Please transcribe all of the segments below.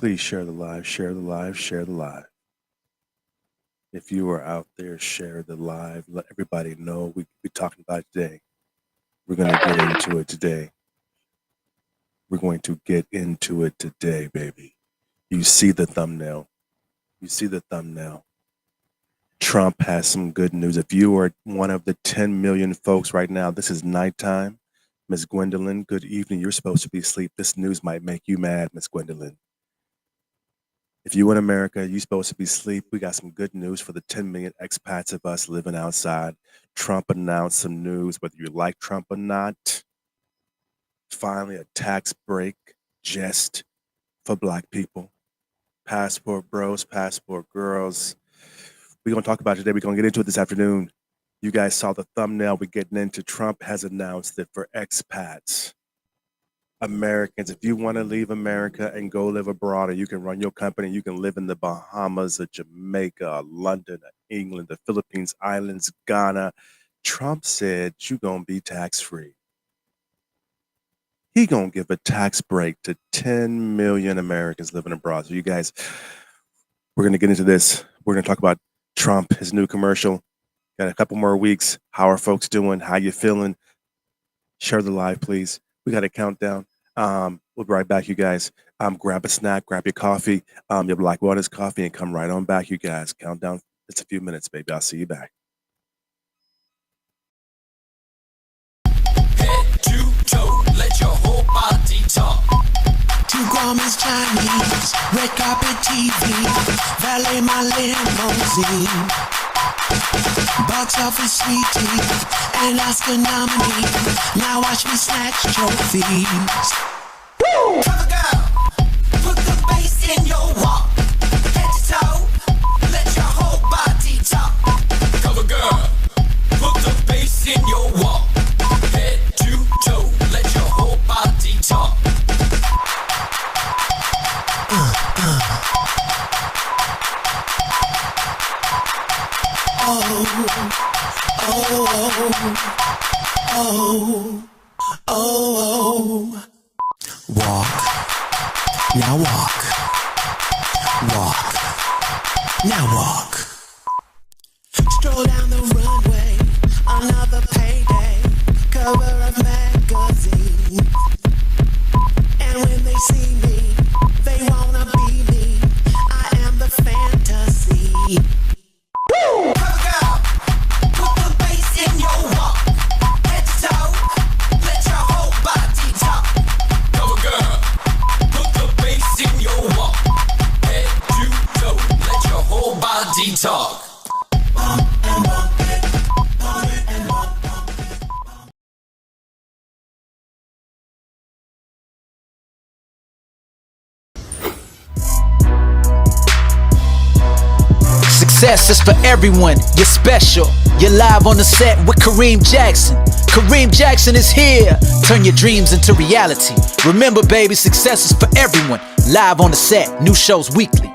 Please share the live, share the live, share the live. If you are out there, share the live. Let everybody know we're talking about it today. We're going to get into it today. We're going to get into it today, baby. You see the thumbnail. You see the thumbnail. Trump has some good news. If you are one of the 10 million folks right now, this is nighttime. Miss Gwendolyn, good evening. You're supposed to be asleep. This news might make you mad, Miss Gwendolyn. If you in America, you're supposed to be asleep. We got some good news for the 10 million expats of us living outside. Trump announced some news, whether you like Trump or not. Finally, a tax break just for Black people. Passport bros, passport girls. We're going to talk about it today. We're going to get into it this afternoon. You guys saw the thumbnail. We're getting into Trump has announced that for expats, Americans, if you want to leave America and go live abroad, or you can run your company, you can live in the Bahamas, or Jamaica, or London, or England, the Philippines Islands, Ghana. Trump said you're going to be tax-free. He going to give a tax break to 10 million Americans living abroad. So you guys, we're going to get into this. We're going to talk about Trump, his new commercial. Got a couple more weeks. How are folks doing? How you feeling? Share the live, please. We got a countdown. We'll be right back, you guys. Grab a snack, grab your coffee, your Black Waters coffee, and come right on back, you guys. Countdown. It's a few minutes, baby. I'll see you back. Head to toe, let your whole body talk. 2 garments Chinese, red carpet TV, valet my limousine. Box office sweetie, and Oscar nominee. Now watch me snatch trophies. Woo! Cover girl, put the bass in your walk. Head to toe, let your whole body talk. Cover girl, put the bass in your walk. Head to toe, let your whole body talk. Walk, now walk. Walk, now walk. Stroll down the runway, another payday, cover of magazine. And when they see me, they wanna be me. I am the fantasy. Woo! Cover girl, put the bass in your walk. Head to toe, let your whole body talk. Cover girl, put the bass in your walk. Head to toe, let your whole body talk. Bump and bump it, bump it and bump, bump it, bump. Success is for everyone. You're special. You're live on the set with Kareem Jackson. Kareem Jackson is here. Turn your dreams into reality. Remember, baby, success is for everyone. Live on the set. New shows weekly.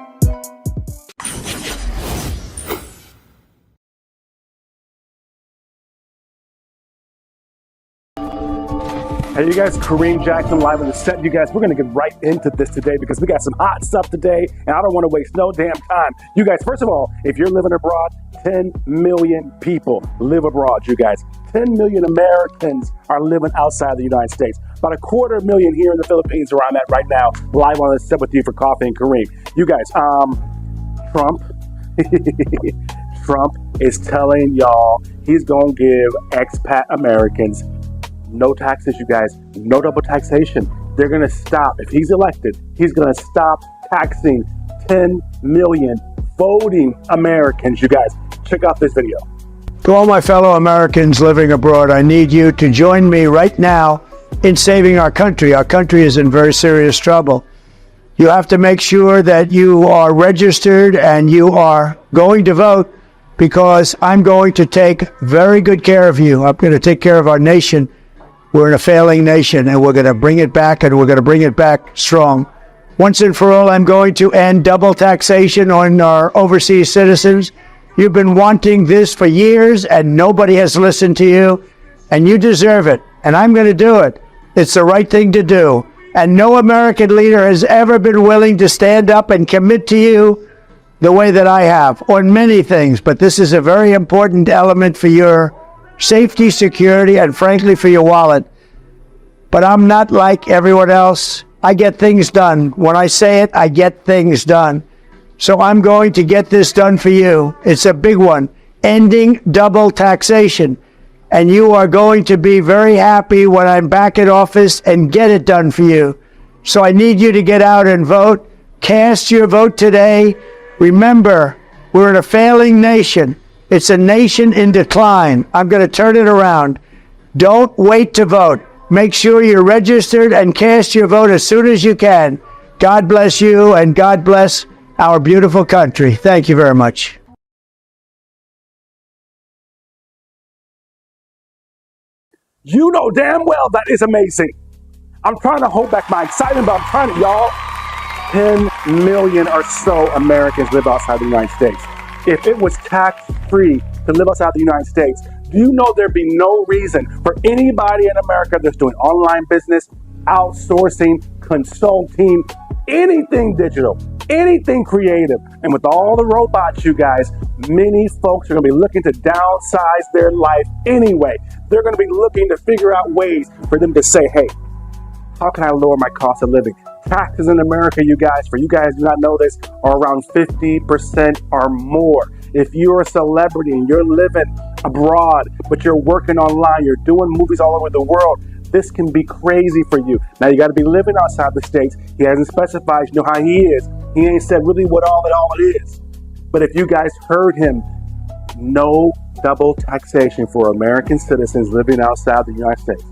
Hey, you guys, Kareem Jackson live on the set. You guys, we're going to get right into this today because we got some hot stuff today, and I don't want to waste no damn time. You guys, first of all, if you're living abroad, 10 million people live abroad, you guys. 10 million Americans are living outside the United States. About 250,000 here in the Philippines where I'm at right now, live on the set with you for Coffee and Kareem. You guys, Trump, Trump is telling y'all he's going to give expat Americans no taxes, you guys, no double taxation. They're going to stop. If he's elected, he's going to stop taxing 10 million voting Americans, you guys. Check out this video. To all my fellow Americans living abroad, I need you to join me right now in saving our country. Our country is in very serious trouble. You have to make sure that you are registered and you are going to vote, because I'm going to take very good care of you. I'm going to take care of our nation. We're in a failing nation, and we're going to bring it back, and we're going to bring it back strong. Once and for all, I'm going to end double taxation on our overseas citizens. You've been wanting this for years, and nobody has listened to you, and you deserve it, and I'm going to do it. It's the right thing to do, And no American leader has ever been willing to stand up and commit to you the way that I have on many things. But this is a very important element for your safety, security, and frankly, for your wallet. But I'm not like everyone else. I get things done. When I say it, I get things done. So I'm going to get this done for you. It's a big one. Ending double taxation. And you are going to be very happy when I'm back in office and get it done for you. So I need you to get out and vote. Cast your vote today. Remember, we're in a failing nation. It's a nation in decline. I'm going to turn it around. Don't wait to vote. Make sure you're registered and cast your vote as soon as you can. God bless you and God bless our beautiful country. Thank you very much. You know damn well that is amazing. I'm trying to hold back my excitement, but I'm trying to, y'all. 10 million or so Americans live outside the United States. If it was tax-free to live outside the United States, do you know there'd be no reason for anybody in America that's doing online business, outsourcing, consulting, anything digital, anything creative, and with all the robots, you guys, many folks are going to be looking to downsize their life anyway. They're going to be looking to figure out ways for them to say, hey, how can I lower my cost of living? Taxes in America, you guys, for you guys who do not know this, are around 50% or more. If you're a celebrity and you're living abroad, but you're working online, you're doing movies all over the world, this can be crazy for you. Now, you got to be living outside the States. He hasn't specified, you know how he is. He ain't said really what all it is. But if you guys heard him, no double taxation for American citizens living outside the United States.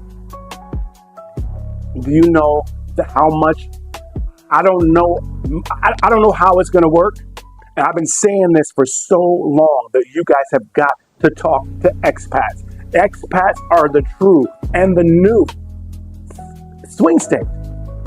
Do you know how much? I don't know. I don't know how it's going to work. And I've been saying this for so long that you guys have got to talk to expats. Expats are the true and the new swing state.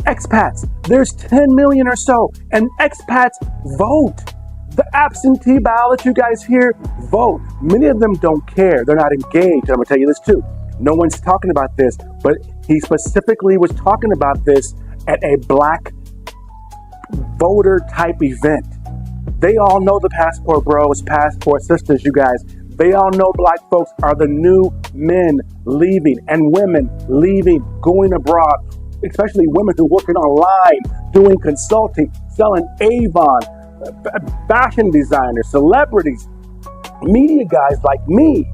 Expats, there's 10 million or so, and expats vote. The absentee ballot you guys hear, vote. Many of them don't care. They're not engaged. I'm going to tell you this too. No one's talking about this, but he specifically was talking about this at a black voter type event. They all know the passport bros, passport sisters, you guys. They all know black folks are the new men leaving and women leaving, going abroad, especially women who are working online, doing consulting, selling Avon, fashion designers, celebrities, media guys like me.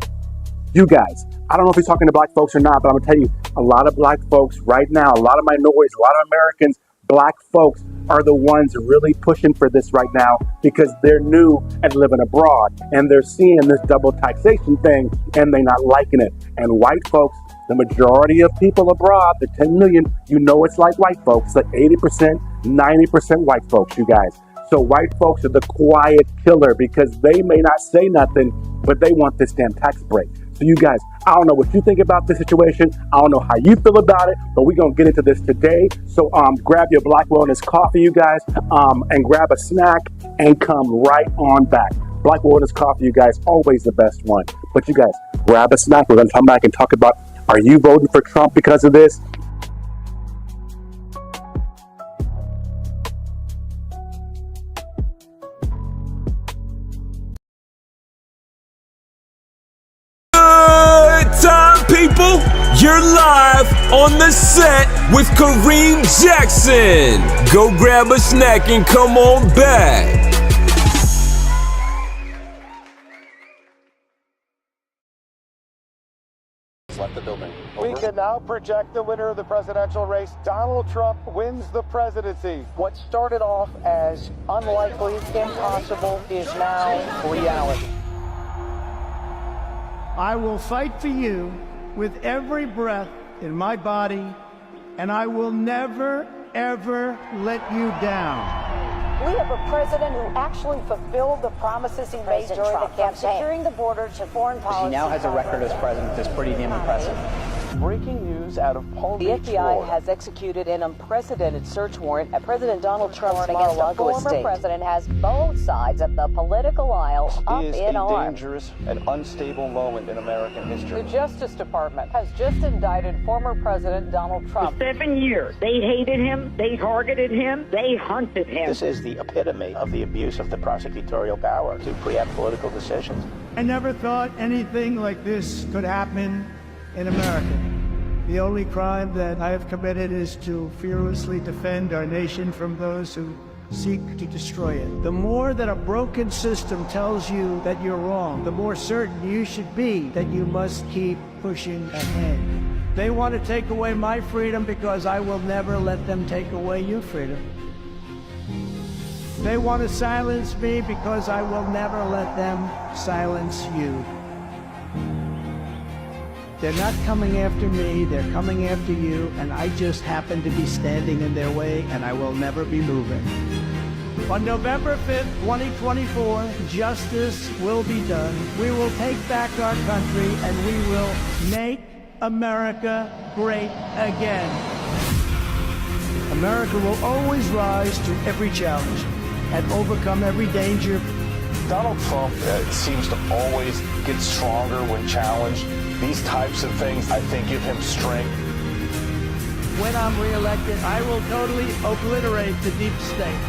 You guys, I don't know if he's talking to black folks or not, but I'm gonna tell you, a lot of black folks right now, a lot of minorities, a lot of Americans, black folks are the ones really pushing for this right now because they're new and living abroad and they're seeing this double taxation thing and they're not liking it. And white folks, the majority of people abroad, the 10 million, you know it's like white folks, like 80%, 90% white folks, you guys. So white folks are the quiet killer because they may not say nothing, but they want this damn tax break. So you guys, I don't know what you think about this situation. I don't know how you feel about it, but we're going to get into this today. So grab your Black Wellness coffee, you guys, and grab a snack and come right on back. Black Wellness coffee, you guys, always the best one. But you guys, grab a snack. We're going to come back and talk about, are you voting for Trump because of this? Time, people, you're live on the set with Kareem Jackson. Go grab a snack and come on back. We can now project the winner of the presidential race. Donald Trump wins the presidency. What started off as unlikely, impossible, is now reality. I will fight for you with every breath in my body, and I will never, ever let you down. We have a president who actually fulfilled the promises he made during the campaign. Securing the border to foreign policy. He now has a record as president that's pretty damn impressive. Breaking news out of Palm The Beach, FBI Florida. has executed an unprecedented search warrant at President Donald Trump's against the Mar-a-Lago former estate. president has both sides of the political aisle up Is in a arms. dangerous and unstable moment in American history. The Justice Department has just indicted former President Donald Trump. 7 years. They hated him, they targeted him, they hunted him. This is the epitome of the abuse of the prosecutorial power to preempt political decisions. I never thought anything like this could happen in America. The only crime that I have committed is to fearlessly defend our nation from those who seek to destroy it. The more that a broken system tells you that you're wrong, the more certain you should be that you must keep pushing ahead. They want to take away my freedom because I will never let them take away your freedom. They want to silence me because I will never let them silence you. They're not coming after me, they're coming after you, and I just happen to be standing in their way, and I will never be moving. On November 5th, 2024, justice will be done. We will take back our country, and we will make America great again. America will always rise to every challenge and overcome every danger. Donald Trump seems to always get stronger when challenged. These types of things, I think, give him strength. When I'm reelected, I will totally obliterate the deep state.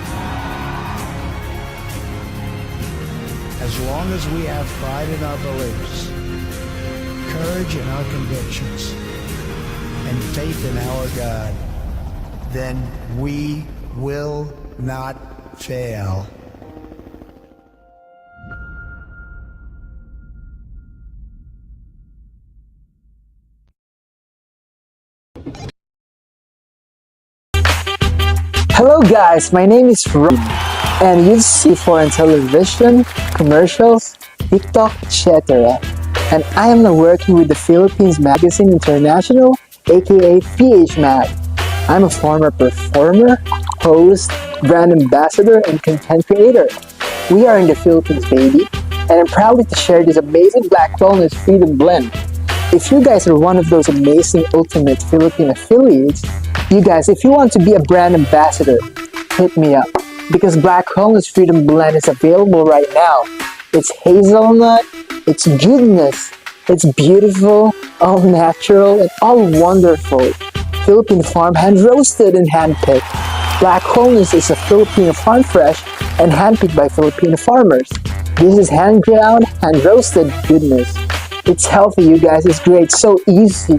As long as we have pride in our beliefs, courage in our convictions, and faith in our God, then we will not fail. Hello guys, my name is Rob, and you see foreign television, commercials, TikTok, etc. And I am now working with the Philippines Magazine International, aka PHMAG. I'm a former performer, host, brand ambassador, and content creator. We are in the Philippines, baby, and I'm proud to share this amazing Black Wellness Freedom Blend. If you guys are one of those amazing ultimate Philippine affiliates, you guys, if you want to be a brand ambassador, hit me up. Because Black Wellness Freedom Blend is available right now. It's hazelnut, it's goodness, it's beautiful, all natural, and all wonderful. Philippine farm, hand roasted and hand picked. Black Wellness is a Filipino farm fresh and hand picked by Filipino farmers. This is hand ground, hand roasted goodness. It's healthy, you guys. It's great. So easy.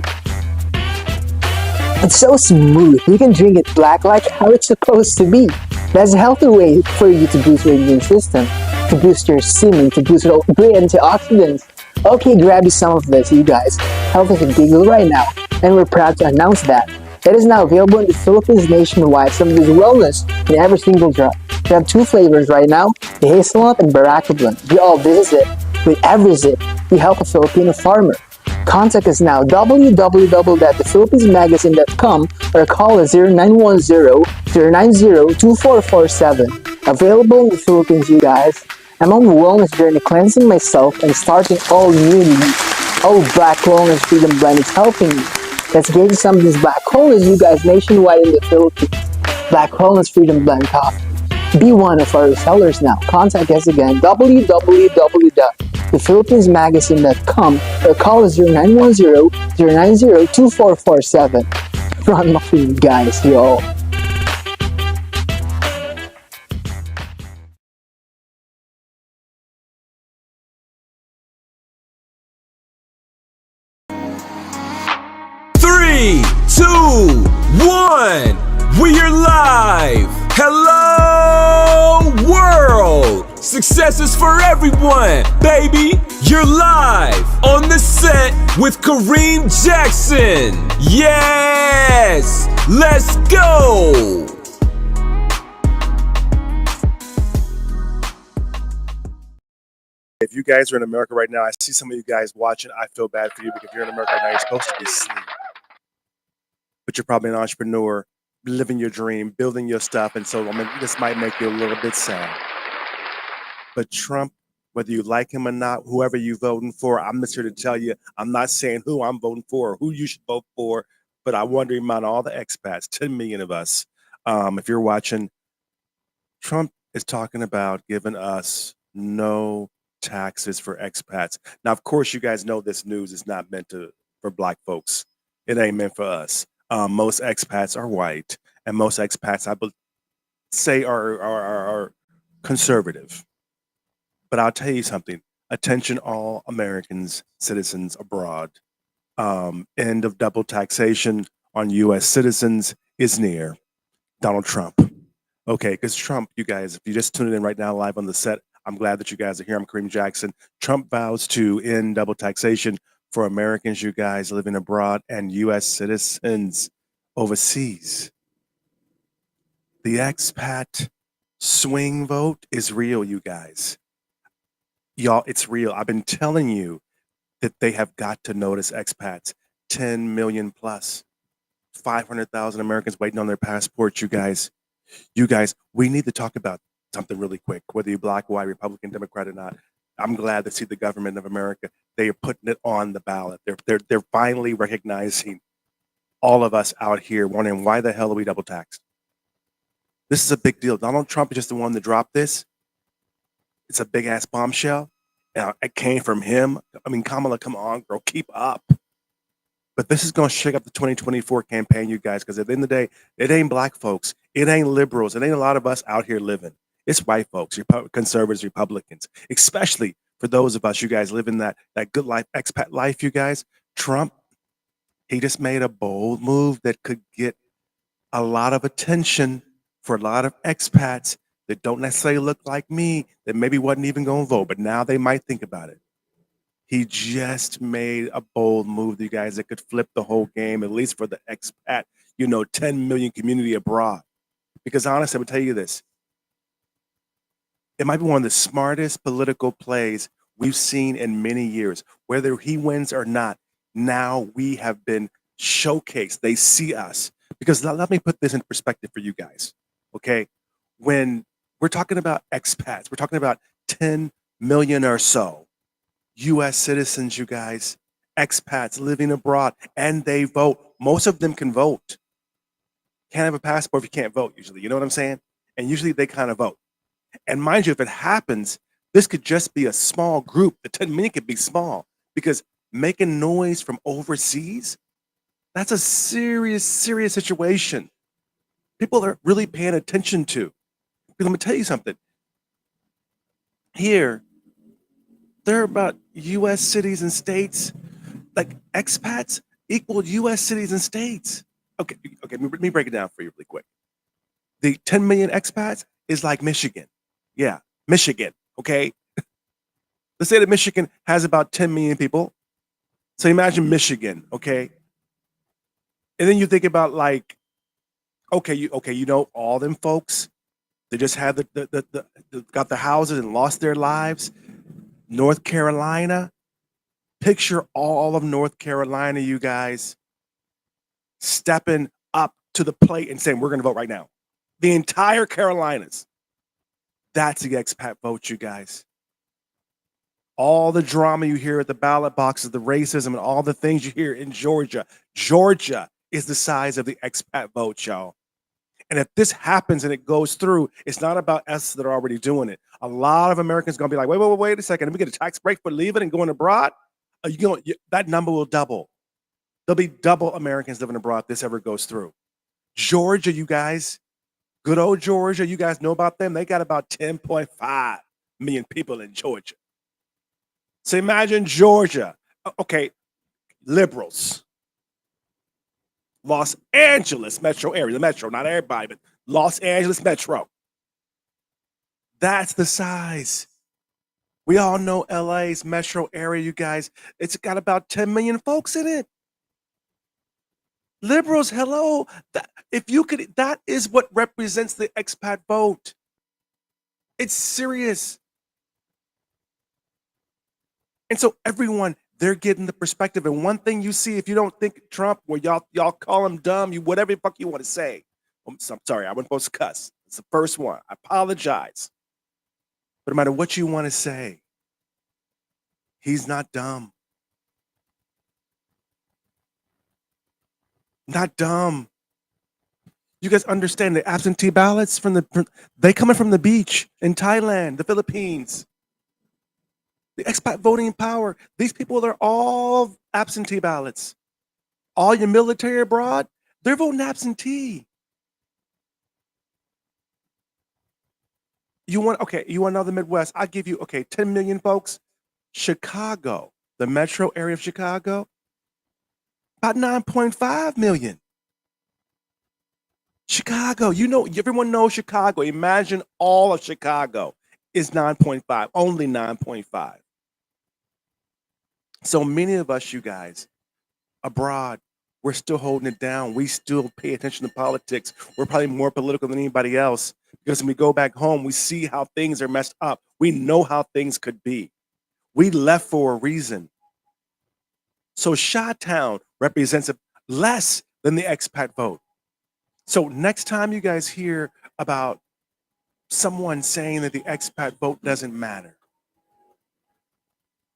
It's so smooth. You can drink it black like how it's supposed to be. That's a healthy way for you to boost your immune system, to boost your semen, to boost your great antioxidants. Okay, grab you some of this, you guys. Health is a big deal right now, and we're proud to announce that. It is now available in the Philippines nationwide. Some of this wellness in every single drop. We have two flavors right now, the hazelnut and baraka blend. We all visit it. With every zip, we help a Filipino farmer. Contact us now, www.thephilippinesmagazine.com, or call us 0910-090-2447. Available in the Philippines, you guys. I'm on a wellness journey, cleansing myself and starting all new me. Oh, Black Wellness Freedom Blend is helping me. Let's get you some of this Black Wellness, you guys, nationwide in the Philippines. Black Wellness Freedom Blend coffee. Be one of our sellers now. Contact us again, www.thephilippinesmagazine.com, or call us 0910-090-2447. Run my food, guys, yo. Three, two, one. We are live. Hello, world. Success is for everyone, baby. You're live on the set with Kareem Jackson. Yes, let's go. If you guys are in America right now, I see some of you guys watching. I feel bad for you because you're in America right now. You're supposed to be asleep. But you're probably an entrepreneur, living your dream, building your stuff. And so, I mean, this might make you a little bit sad. But Trump whether you like him or not, whoever you voting for. I'm just here to tell you, I'm not saying who I'm voting for or who you should vote for, but I want to remind all the expats, 10 million of us, if you're watching, Trump is talking about giving us no taxes for expats. Now, of course, you guys know this news is not meant for black folks. It ain't meant for us. Most expats are white, and most expats, I say, are conservative. But I'll tell you something. Attention, all Americans, citizens abroad. End of double taxation on U.S. citizens is near. Donald Trump. Okay, because Trump, you guys, if you just tuned in right now live on the set, I'm glad that you guys are here. I'm Kareem Jackson. Trump vows to end double taxation for Americans, you guys, living abroad and U.S. citizens overseas. The expat swing vote is real, you guys. Y'all, it's real. I've been telling you that they have got to notice expats. 10 million plus, 500,000 Americans waiting on their passports, you guys. You guys, we need to talk about something really quick, whether you're black, white, Republican, Democrat or not. I'm glad to see the government of America. They are putting it on the ballot. They're finally recognizing all of us out here wondering why the hell are we double taxed? This is a big deal. Donald Trump is just the one that dropped this. It's a big ass bombshell. It came from him. I mean, Kamala, come on, girl, keep up. But this is going to shake up the 2024 campaign, you guys, because at the end of the day, it ain't black folks. It ain't liberals. It ain't a lot of us out here living. It's white folks, conservatives, Republicans, especially for those of us, you guys, living that good life, expat life, you guys. Trump, he just made a bold move that could get a lot of attention for a lot of expats that don't necessarily look like me, that maybe wasn't even going to vote, but now they might think about it. He just made a bold move, you guys, that could flip the whole game, at least for the expat, 10 million community abroad. Because honestly, I'm going to tell you this. It might be one of the smartest political plays we've seen in many years. Whether he wins or not, now we have been showcased. They see us. Because let me put this in perspective for you guys, okay? When we're talking about expats, we're talking about 10 million or so U.S. citizens, you guys, expats living abroad, and they vote. Most of them can vote. Can't have a passport if you can't vote, usually. You know what I'm saying? And usually they kind of vote. And mind you, if it happens, this could just be a small group. The 10 million could be small because making noise from overseas, that's a serious, serious situation. People are really paying attention to. Let me tell you something. Here, there are about U.S. cities and states, like expats equal U.S. cities and states. Okay, let me break it down for you really quick. The 10 million expats is like Michigan. Yeah, Michigan, okay? Let's say that Michigan has about 10 million people. So imagine Michigan, okay? And then you think about like, all them folks, they just had got the houses and lost their lives. North Carolina, picture all of North Carolina, you guys, stepping up to the plate and saying, we're going to vote right now. The entire Carolinas. That's the expat vote, you guys. All the drama you hear at the ballot boxes, the racism, and all the things you hear in Georgia. Georgia is the size of the expat vote, y'all. And if this happens and it goes through, it's not about us that are already doing it. A lot of Americans are going to be like, wait a second. Let me get a tax break for leaving and going abroad. That number will double. There'll be double Americans living abroad if this ever goes through. Georgia, you guys, good old Georgia, you guys know about them. They got about 10.5 million people in Georgia. So imagine Georgia. Okay, liberals. Los Angeles metro area, the metro, not everybody, but Los Angeles metro. That's the size. We all know LA's metro area, you guys. It's got about 10 million folks in it. Liberals, hello. That is what represents the expat vote. It's serious. And so everyone, they're getting the perspective. And one thing you see, if you don't think Trump, or y'all call him dumb, whatever the fuck you want to say. I'm sorry, I wasn't supposed to cuss. It's the first one. I apologize. But no matter what you want to say, He's not dumb. Not dumb. You guys understand the absentee ballots they coming from the beach in Thailand, the Philippines. The expat voting power. These people are all absentee ballots. All your military abroad, they're voting absentee. You want to know the Midwest? I'll give you 10 million folks. Chicago, the metro area of Chicago, about 9.5 million. Chicago, everyone knows Chicago. Imagine all of Chicago is 9.5, only 9.5. So many of us, you guys, abroad, we're still holding it down. We still pay attention to politics. We're probably more political than anybody else because when we go back home, we see how things are messed up. We know how things could be. We left for a reason. So Chi-Town represents less than the expat vote. So next time you guys hear about someone saying that the expat vote doesn't matter,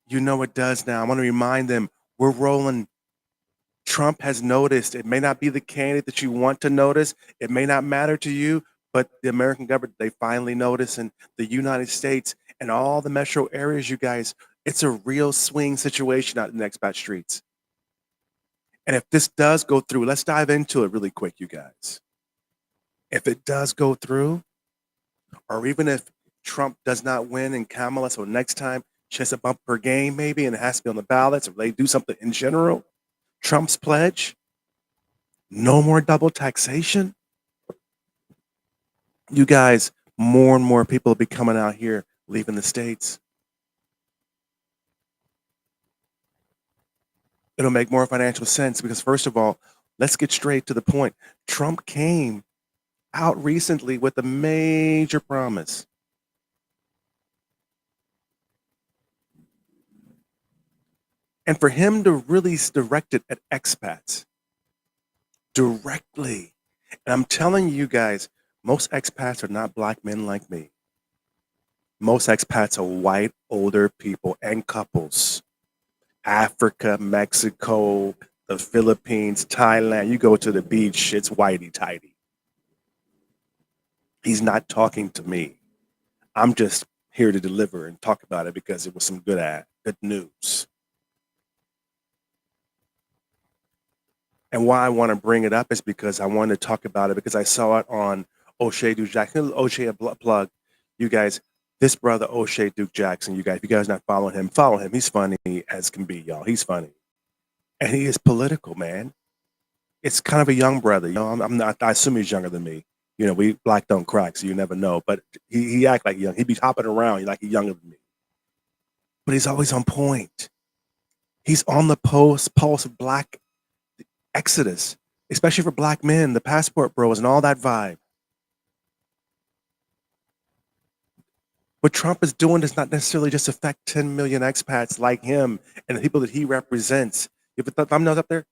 you know it does now. I want to remind them we're rolling. Trump has noticed. It may not be the candidate that you want to notice. It may not matter to you, but the American government, they finally notice. And the United States and all the metro areas, you guys, it's a real swing situation out in the expat streets. And if this does go through, let's dive into it really quick, you guys. If it does go through, or even if Trump does not win and Kamala, so next time she has to bump her game maybe and it has to be on the ballots, or they do something in general, Trump's pledge, no more double taxation. You guys, more and more people will be coming out here, leaving the States. It'll make more financial sense because, first of all, let's get straight to the point. Trump came out recently with a major promise. And for him to really direct it at expats directly. And I'm telling you guys, most expats are not black men like me. Most expats are white, older people and couples. Africa, Mexico, the Philippines, Thailand. You go to the beach, it's whitey tighty. He's not talking to me. I'm just here to deliver and talk about it because it was some good news. And why I want to bring it up is because I want to talk about it because I saw it on O'Shea Duke Jackson. O'Shea, a plug. You guys, this brother O'Shea Duke Jackson, you guys, if you guys not following him, follow him. He's funny as can be, y'all. He's funny. And he is political, man. It's kind of a young brother. I'm not, I assume he's younger than me. We black don't crack, so you never know. But he act like young. He be hopping around like he's younger than me. But he's always on point. He's on the pulse of black exodus, especially for black men, the passport bros and all that vibe. What Trump is doing does not necessarily just affect 10 million expats like him and the people that he represents. You put the thumbnails up there?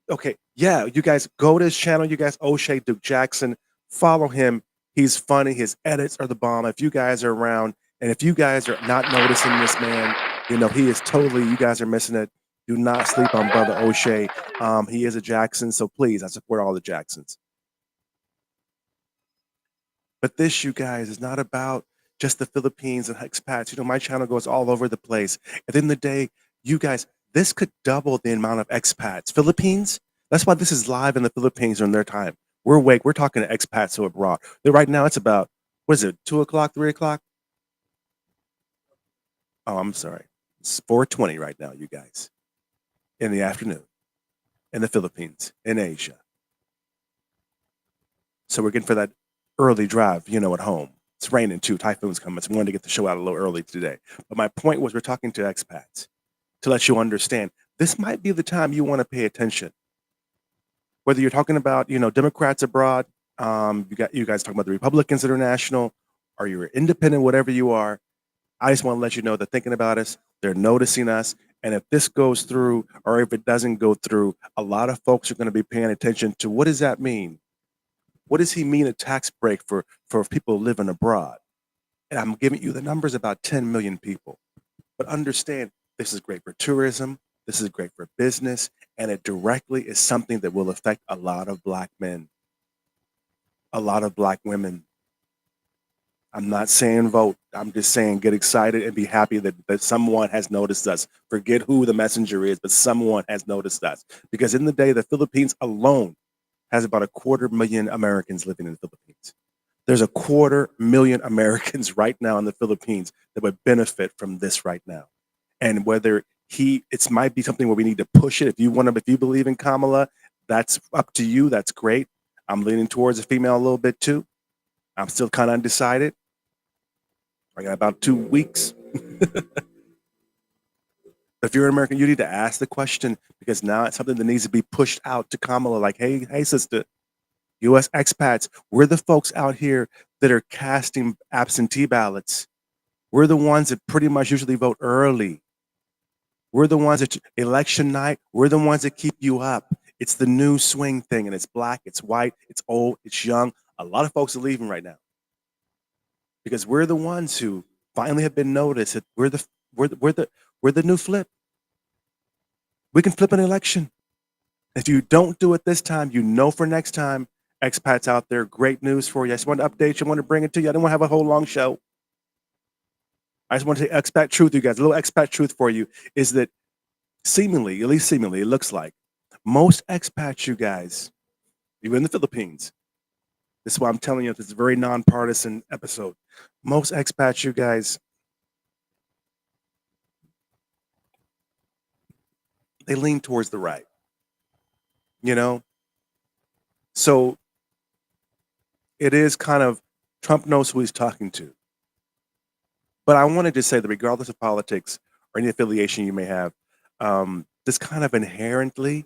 Okay, yeah, you guys go to his channel, you guys, O'Shea Duke Jackson, follow him. He's funny. His edits are the bomb. If you guys are around and if you guys are not noticing this man, he is totally, you guys are missing it. Do not sleep on brother O'Shea. He is a Jackson, so please, I support all the Jacksons. But this, you guys, is not about just the Philippines and expats. My channel goes all over the place. At the end of the day, you guys, this could double the amount of expats. Philippines, that's why this is live in the Philippines during their time. We're awake. We're talking to expats who are abroad. Right now, it's about, 2 o'clock, 3 o'clock? Oh, I'm sorry. It's 4:20 right now, you guys. In the afternoon. In the Philippines. In Asia. So we're getting for that early drive, at home. It's raining too. Typhoon's coming. So we wanted to get the show out a little early today. But my point was we're talking to expats to let you understand this might be the time you want to pay attention. Whether you're talking about, Democrats abroad, you guys talking about the Republicans International, or you're independent, whatever you are. I just want to let you know they're thinking about us. They're noticing us. And if this goes through or if it doesn't go through, a lot of folks are going to be paying attention to what does that mean? What does he mean a tax break for people living abroad? And I'm giving you the numbers about 10 million people. But understand, This is great for tourism. This is great for business. And it directly is something that will affect a lot of black men, a lot of black women. I'm not saying vote. I'm just saying get excited and be happy that someone has noticed us. Forget who the messenger is, but someone has noticed us. Because in the day, the Philippines alone has about 250,000 Americans living in the Philippines. There's 250,000 Americans right now in the Philippines that would benefit from this right now. And whether it might be something where we need to push it. If you believe in Kamala, that's up to you. That's great. I'm leaning towards a female a little bit too. I'm still kind of undecided. I got about 2 weeks. If you're an American, you need to ask the question because now it's something that needs to be pushed out to Kamala. Like, hey, sister, U.S. expats, we're the folks out here that are casting absentee ballots. We're the ones that pretty much usually vote early. We're the ones that election night, we're the ones that keep you up. It's the new swing thing, and it's black, it's white, it's old, it's young. A lot of folks are leaving right now because we're the ones who finally have been noticed that we're the new flip. We can flip an election. If you don't do it this time, you know for next time, expats out there, great news for you. I just want to update you, I want to bring it to you. I didn't want to have a whole long show. I just want to say expat truth, you guys. A little expat truth for you is that seemingly, at least seemingly, it looks like most expats, you guys, even in the Philippines, this is why I'm telling you, this is a very nonpartisan episode. Most expats, you guys, they lean towards the right, you know? So it is kind of, Trump knows who he's talking to. But I wanted to say that regardless of politics or any affiliation you may have, this kind of inherently,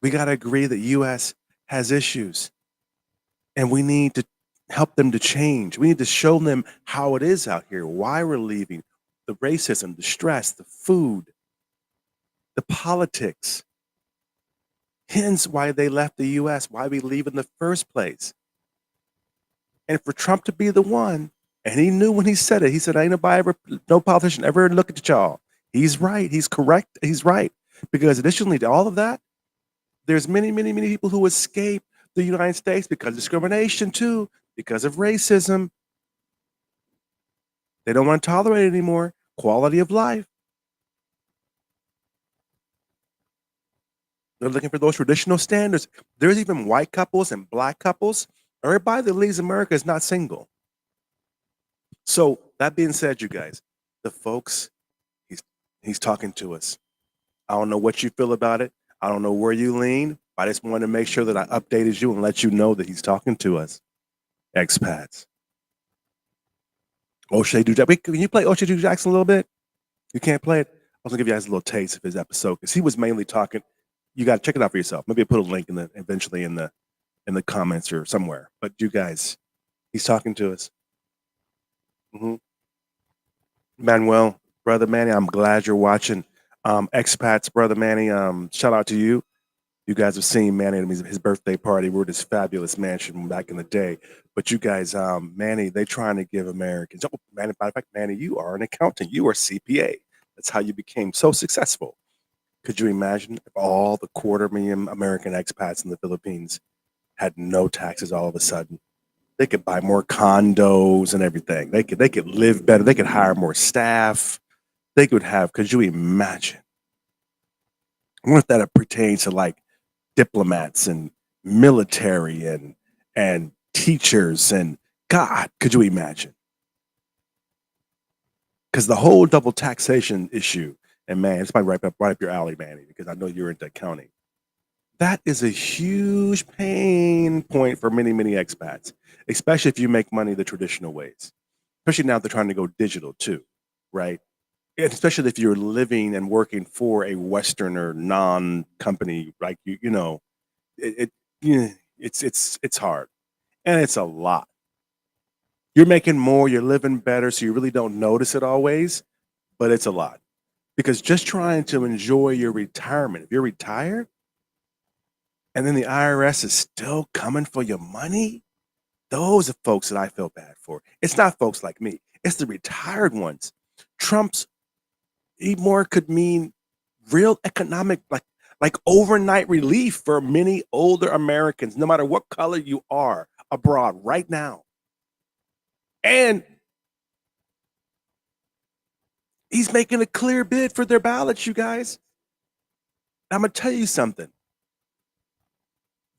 we got to agree that U.S. has issues and we need to help them to change. We need to show them how it is out here, why we're leaving, the racism, the stress, the food, the politics. Hence why they left the U.S., why we leave in the first place. And for Trump to be the one, and he knew when he said it, he said, ain't no politician ever look at y'all. He's right. He's correct. He's right. Because additionally to all of that, there's many, many, many people who escape the United States because of discrimination too, because of racism. They don't want to tolerate it anymore. Quality of life. They're looking for those traditional standards. There's even white couples and black couples. Everybody that leaves America is not single. So that being said, you guys, the folks, he's talking to us. I don't know what you feel about it. I don't know where you lean. I just wanted to make sure that I updated you and let you know that he's talking to us. Expats. O'Shea Jackson. Can you play O'Shea Jackson a little bit? You can't play it? I was gonna give you guys a little taste of his episode because he was mainly talking. You got to check it out for yourself. Maybe I'll put a link eventually in the comments or somewhere. But you guys, he's talking to us. Manuel, brother Manny, I'm glad you're watching. Expats, brother Manny, shout out to you. You guys have seen Manny at his birthday party. We're at this fabulous mansion back in the day. But you guys, Manny, they trying to give Americans. Oh, Manny, by the fact, Manny, you are an accountant. You are CPA. That's how you became so successful. Could you imagine if all the 250,000 American expats in the Philippines had no taxes all of a sudden? They could buy more condos and everything. They could live better. They could hire more staff. They could have. Could you imagine? I wonder if that pertains to like diplomats and military and teachers and God. Could you imagine? Because the whole double taxation issue, and man, it's right up your alley, Manny, because I know you're into accounting. That is a huge pain point for many, many expats, especially if you make money the traditional ways. Especially now they're trying to go digital too, right? And especially if you're living and working for a Western or non-company, like it's hard, and it's a lot. You're making more, you're living better, so you really don't notice it always, but it's a lot. Because just trying to enjoy your retirement, if you're retired, and then the IRS is still coming for your money, those are folks that I feel bad for. It's not folks like me. It's the retired ones. Trump's eat more could mean real economic, like overnight relief for many older Americans, no matter what color you are abroad right now. And he's making a clear bid for their ballots, you guys. I'm gonna tell you something.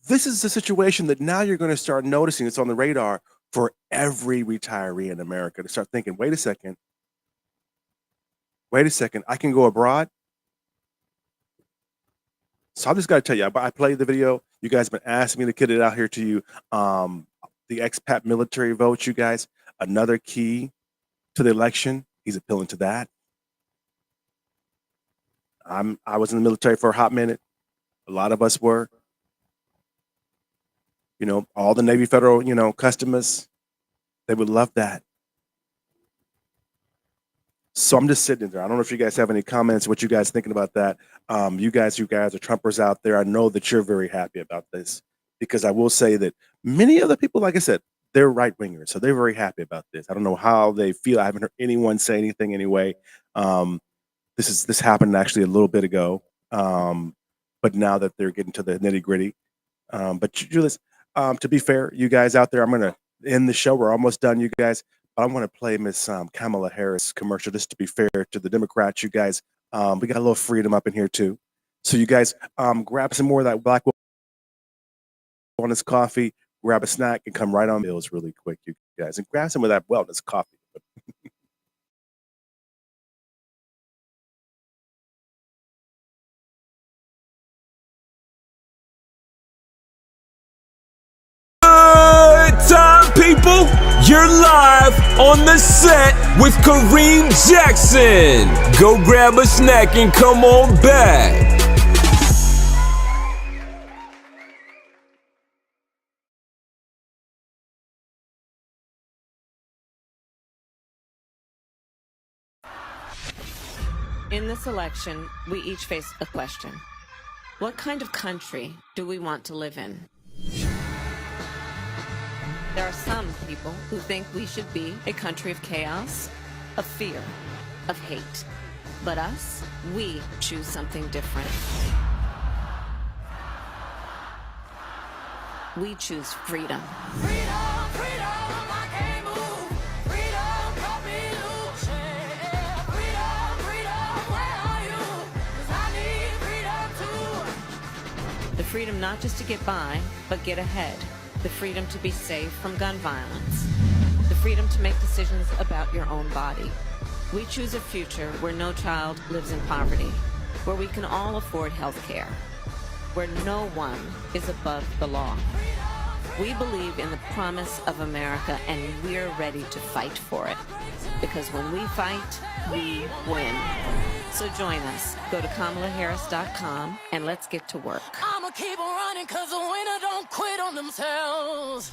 This is the situation that now you're going to start noticing. It's on the radar for every retiree in America to start thinking, wait a second, I can go abroad. So I'm just got to tell you, I played the video. You guys have been asking me to get it out here to you. The expat military vote, you guys, another key to the election. He's appealing to that. I was in the military for a hot minute. A lot of us were. You know, all the Navy Federal, customers, they would love that. So I'm just sitting there. I don't know if you guys have any comments, what you guys thinking about that. You guys are Trumpers out there. I know that you're very happy about this because I will say that many other people, like I said, they're right wingers, so they're very happy about this. I don't know how they feel. I haven't heard anyone say anything anyway. This happened actually a little bit ago, but now that they're getting to the nitty gritty. But Julius, to be fair, you guys out there, I'm gonna end the show. We're almost done, you guys. But I want to play Miss Kamala Harris commercial just to be fair to the Democrats. You guys, we got a little freedom up in here too. So you guys, grab some more of that Black Wellness coffee, grab a snack, and come right on meals really quick, you guys, and grab some of that wellness coffee. Good time, people. You're live on the set with Kareem Jackson. Go grab a snack and come on back. In this election, we each face a question. What kind of country do we want to live in? There are some people who think we should be a country of chaos, of fear, of hate. But us, we choose something different. We choose freedom. The freedom not just to get by, but get ahead. The freedom to be safe from gun violence. The freedom to make decisions about your own body. We choose a future where no child lives in poverty, where we can all afford health care, where no one is above the law. We believe in the promise of America, and we're ready to fight for it. Because when we fight, we win. So join us. Go to KamalaHarris.com and let's get to work. I'ma keep on running cause the winner don't quit on themselves.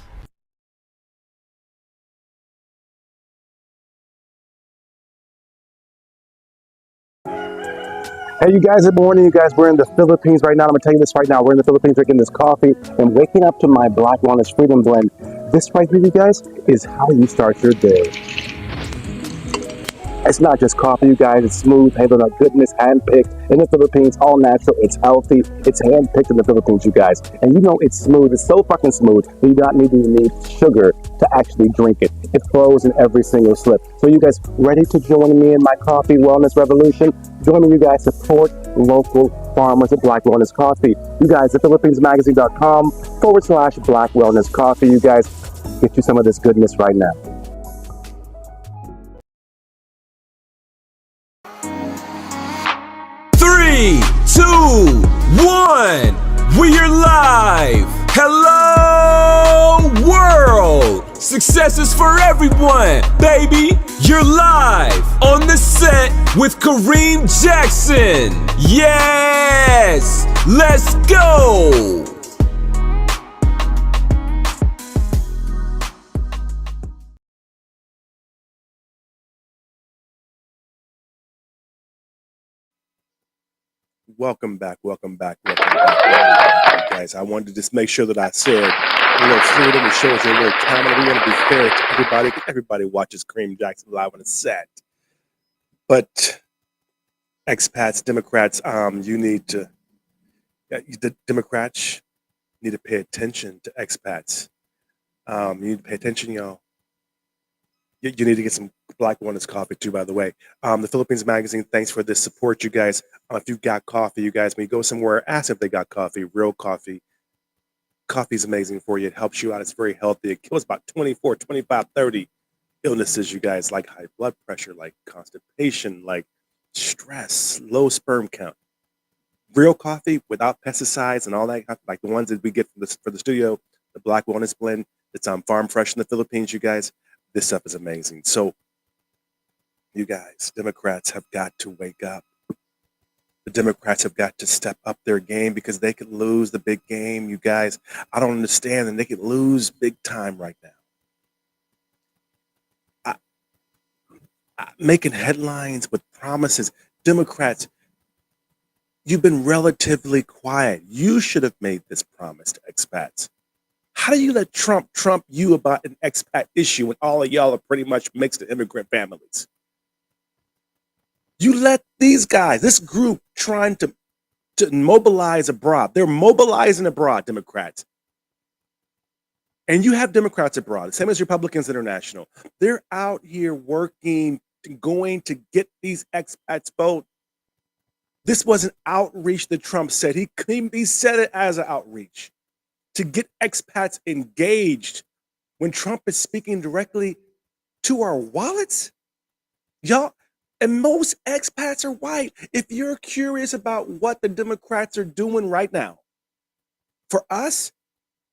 Hey, you guys, good morning. You guys, we're in the Philippines right now. I'm going to tell you this right now. We're in the Philippines drinking this coffee and waking up to my Black Wellness Freedom Blend. This right here, you guys, is how you start your day. It's not just coffee, you guys. It's smooth, handled on goodness, handpicked in the Philippines, all natural. It's healthy. It's handpicked in the Philippines, you guys. And you know it's smooth. It's so fucking smooth. You don't need sugar to actually drink it. It flows in every single slip. So you guys ready to join me in my coffee wellness revolution? Join me, you guys. Support local farmers at Black Wellness Coffee. You guys, at PhilippinesMagazine.com/Black Wellness Coffee. You guys, get you some of this goodness right now. Three, two, one. We are live. Hello, world. Success is for everyone, baby. You're live on the set with Kareem Jackson. Yes, let's go. Welcome back, you guys. I wanted to just make sure that I said a little freedom and shows you a little time. We want to be fair to everybody. Everybody watches Kareem Jackson live on the set. But Expats, Democrats, you need to, the Democrats need to pay attention to expats. You need to pay attention, y'all. You need to get some Black Wellness coffee too, by the way. The Philippines Magazine, thanks for this support, you guys. If you got coffee, you guys, when you go somewhere, ask if they got coffee, real coffee. Coffee is amazing for you. It helps you out. It's very healthy. It kills about 24, 25, 30 illnesses, you guys, like high blood pressure, like constipation, like stress, low sperm count. Real coffee without pesticides and all that, like the ones that we get for the studio, the Black Wellness blend that's farm fresh in the Philippines, you guys. This stuff is amazing. So, you guys, Democrats have got to wake up. The Democrats have got to step up their game because they could lose the big game, you guys. I don't understand, and they could lose big time right now. Making headlines with promises. Democrats, you've been relatively quiet. You should have made this promise to expats. How do you let Trump trump you about an expat issue when all of y'all are pretty much mixed immigrant families? You let these guys, this group trying to mobilize abroad. They're mobilizing abroad, Democrats. And you have Democrats abroad, same as Republicans International. They're out here working, going to get these expats vote. This was an outreach that Trump said. He said it as an outreach to get expats engaged when Trump is speaking directly to our wallets. Y'all, and most expats are white. If you're curious about what the Democrats are doing right now, for us,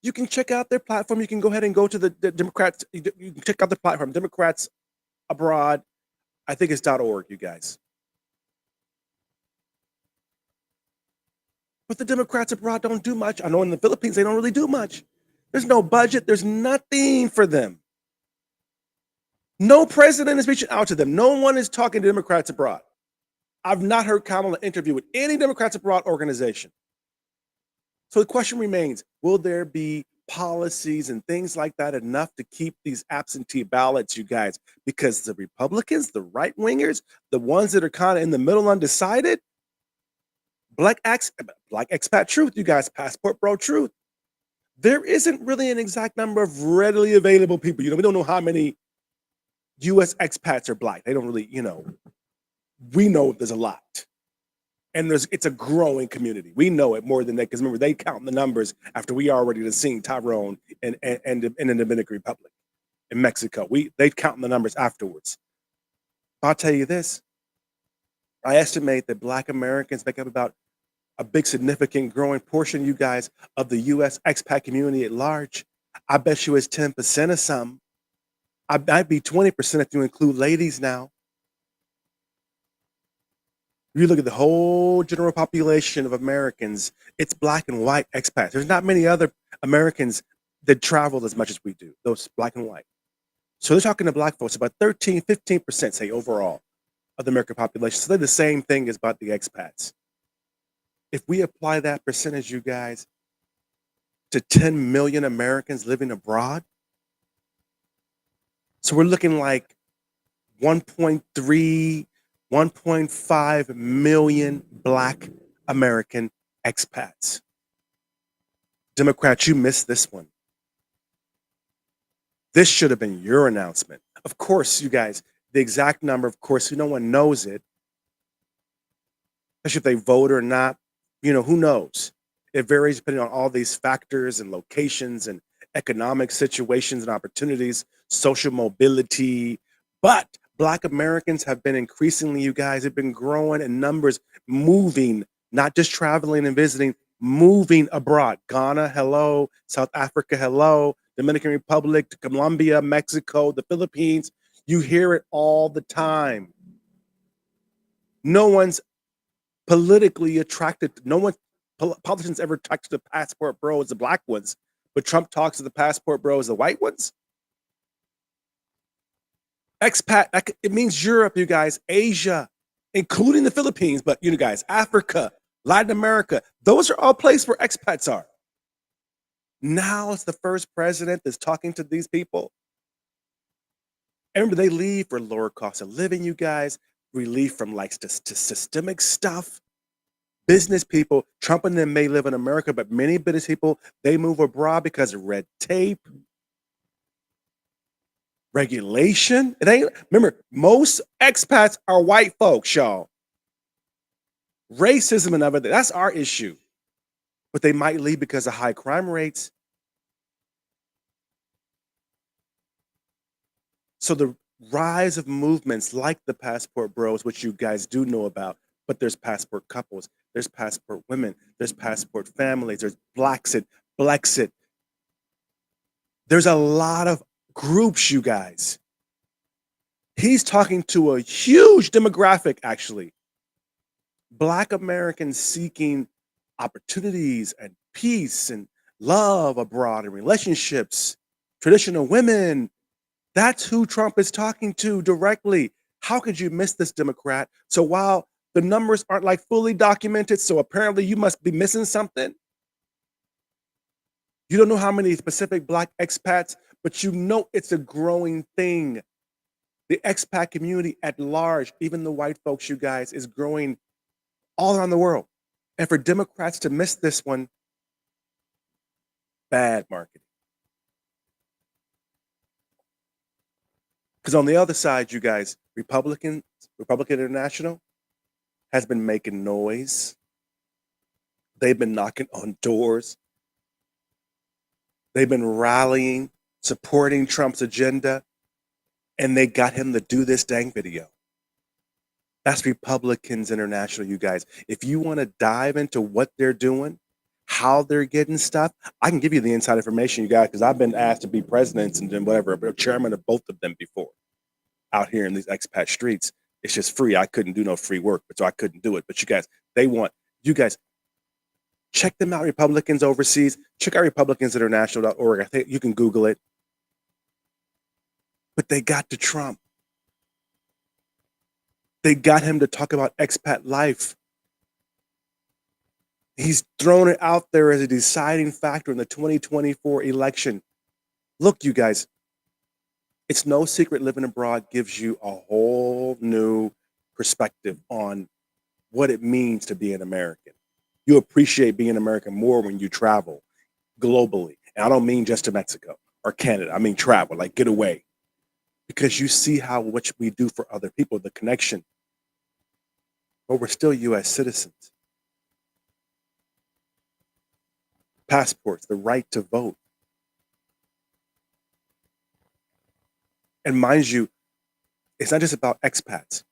you can check out their platform. You can go ahead and go to the Democrats. You can check out the platform, Democrats Abroad. I think it's .org, you guys. But the Democrats abroad don't do much. I know in the Philippines, they don't really do much. There's no budget. There's nothing for them. No president is reaching out to them. No one is talking to Democrats abroad. I've not heard Kamala interview with any Democrats abroad organization. So the question remains, will there be policies and things like that enough to keep these absentee ballots, you guys? Because the Republicans, the right-wingers, the ones that are kind of in the middle undecided, Black expat truth, you guys, passport bro truth. There isn't really an exact number of readily available people. We don't know how many U.S. expats are Black. They don't really, we know there's a lot. And it's a growing community. We know it more than that, because remember, they count the numbers after we already have seen Tyrone and the Dominican Republic and Mexico. They count the numbers afterwards. I'll tell you this. I estimate that Black Americans make up about a big, significant, growing portion, you guys, of the U.S. expat community at large. I bet you it's 10% of some. I'd be 20% if you include ladies now. You look at the whole general population of Americans, it's Black and white expats. There's not many other Americans that travel as much as we do, those Black and white. So they're talking to Black folks, about 13, 15%, say, overall, of the American population. So they're the same thing as about the expats. If we apply that percentage, you guys, to 10 million Americans living abroad, so we're looking like 1.3, 1.5 million Black American expats. Democrats, you missed this one. This should have been your announcement. Of course, you guys, the exact number, of course, no one knows it. Especially if they vote or not, who knows? It varies depending on all these factors and locations and economic situations and opportunities, social mobility. But Black Americans have been increasingly, you guys, have been growing in numbers, moving, not just traveling and visiting, moving abroad. Ghana, hello. South Africa, hello. Dominican Republic, Colombia, Mexico, the Philippines. You hear it all the time. No one's politically attracted. No one, politicians ever talk to the passport bro as the Black ones, but Trump talks to the passport bro as the white ones. Expat, it means Europe, you guys, Asia, including the Philippines, but you guys, Africa, Latin America, those are all places where expats are. Now it's the first president that's talking to these people. And remember, they leave for lower cost of living, you guys, relief from like to systemic stuff. Business people, Trump and them may live in America, but many business people, they move abroad because of red tape, regulation. It ain't, remember, most expats are white folks, y'all. Racism and everything, that's our issue. But they might leave because of high crime rates. So the rise of movements like the passport bros, which you guys do know about, but there's passport couples, there's passport women, there's passport families, there's Blexit. There's a lot of groups, you guys. He's talking to a huge demographic, actually. Black Americans seeking opportunities and peace and love abroad and relationships, traditional women. That's who Trump is talking to directly. How could you miss this, Democrat? So while the numbers aren't like fully documented, so apparently you must be missing something. You don't know how many specific Black expats, but you know it's a growing thing. The expat community at large, even the white folks, you guys, is growing all around the world. And for Democrats to miss this one, bad marketing. Because on the other side, you guys, Republican International has been making noise. They've been knocking on doors. They've been rallying, supporting Trump's agenda, and they got him to do this dang video. That's Republicans International, you guys. If you want to dive into what they're doing, how they're getting stuff, I can give you the inside information, you guys, because I've been asked to be presidents and then whatever, but chairman of both of them before out here in these expat streets. It's just free. I couldn't do no free work, but so I couldn't do it. But you guys, you guys, check them out, Republicans overseas. Check out republicansinternational.org. I think you can Google it. But they got to Trump. They got him to talk about expat life. He's thrown it out there as a deciding factor in the 2024 election. Look, you guys, it's no secret living abroad gives you a whole new perspective on what it means to be an American. You appreciate being American more when you travel globally. And I don't mean just to Mexico or Canada. I mean travel, like get away. Because you see how much we do for other people, the connection. But we're still U.S. citizens. Passports, the right to vote. And mind you, it's not just about expats.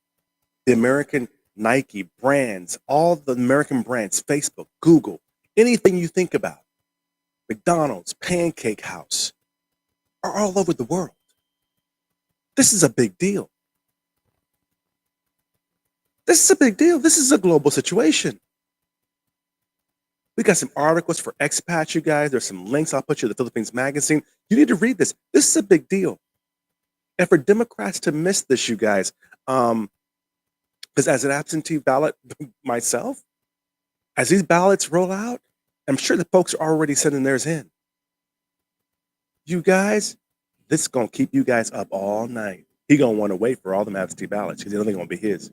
The American Nike brands, all the American brands, Facebook, Google, anything you think about, McDonald's, Pancake House, are all over the world. This is a big deal. This is a big deal. This is a global situation. We got some articles for expats, you guys. There's some links I'll put you in the Philippines magazine. You need to read this. This is a big deal. And for Democrats to miss this, you guys, because as an absentee ballot myself, as these ballots roll out, I'm sure the folks are already sending theirs in. You guys, this is going to keep you guys up all night. He going to want to wait for all the absentee ballots because they don't think going to be his.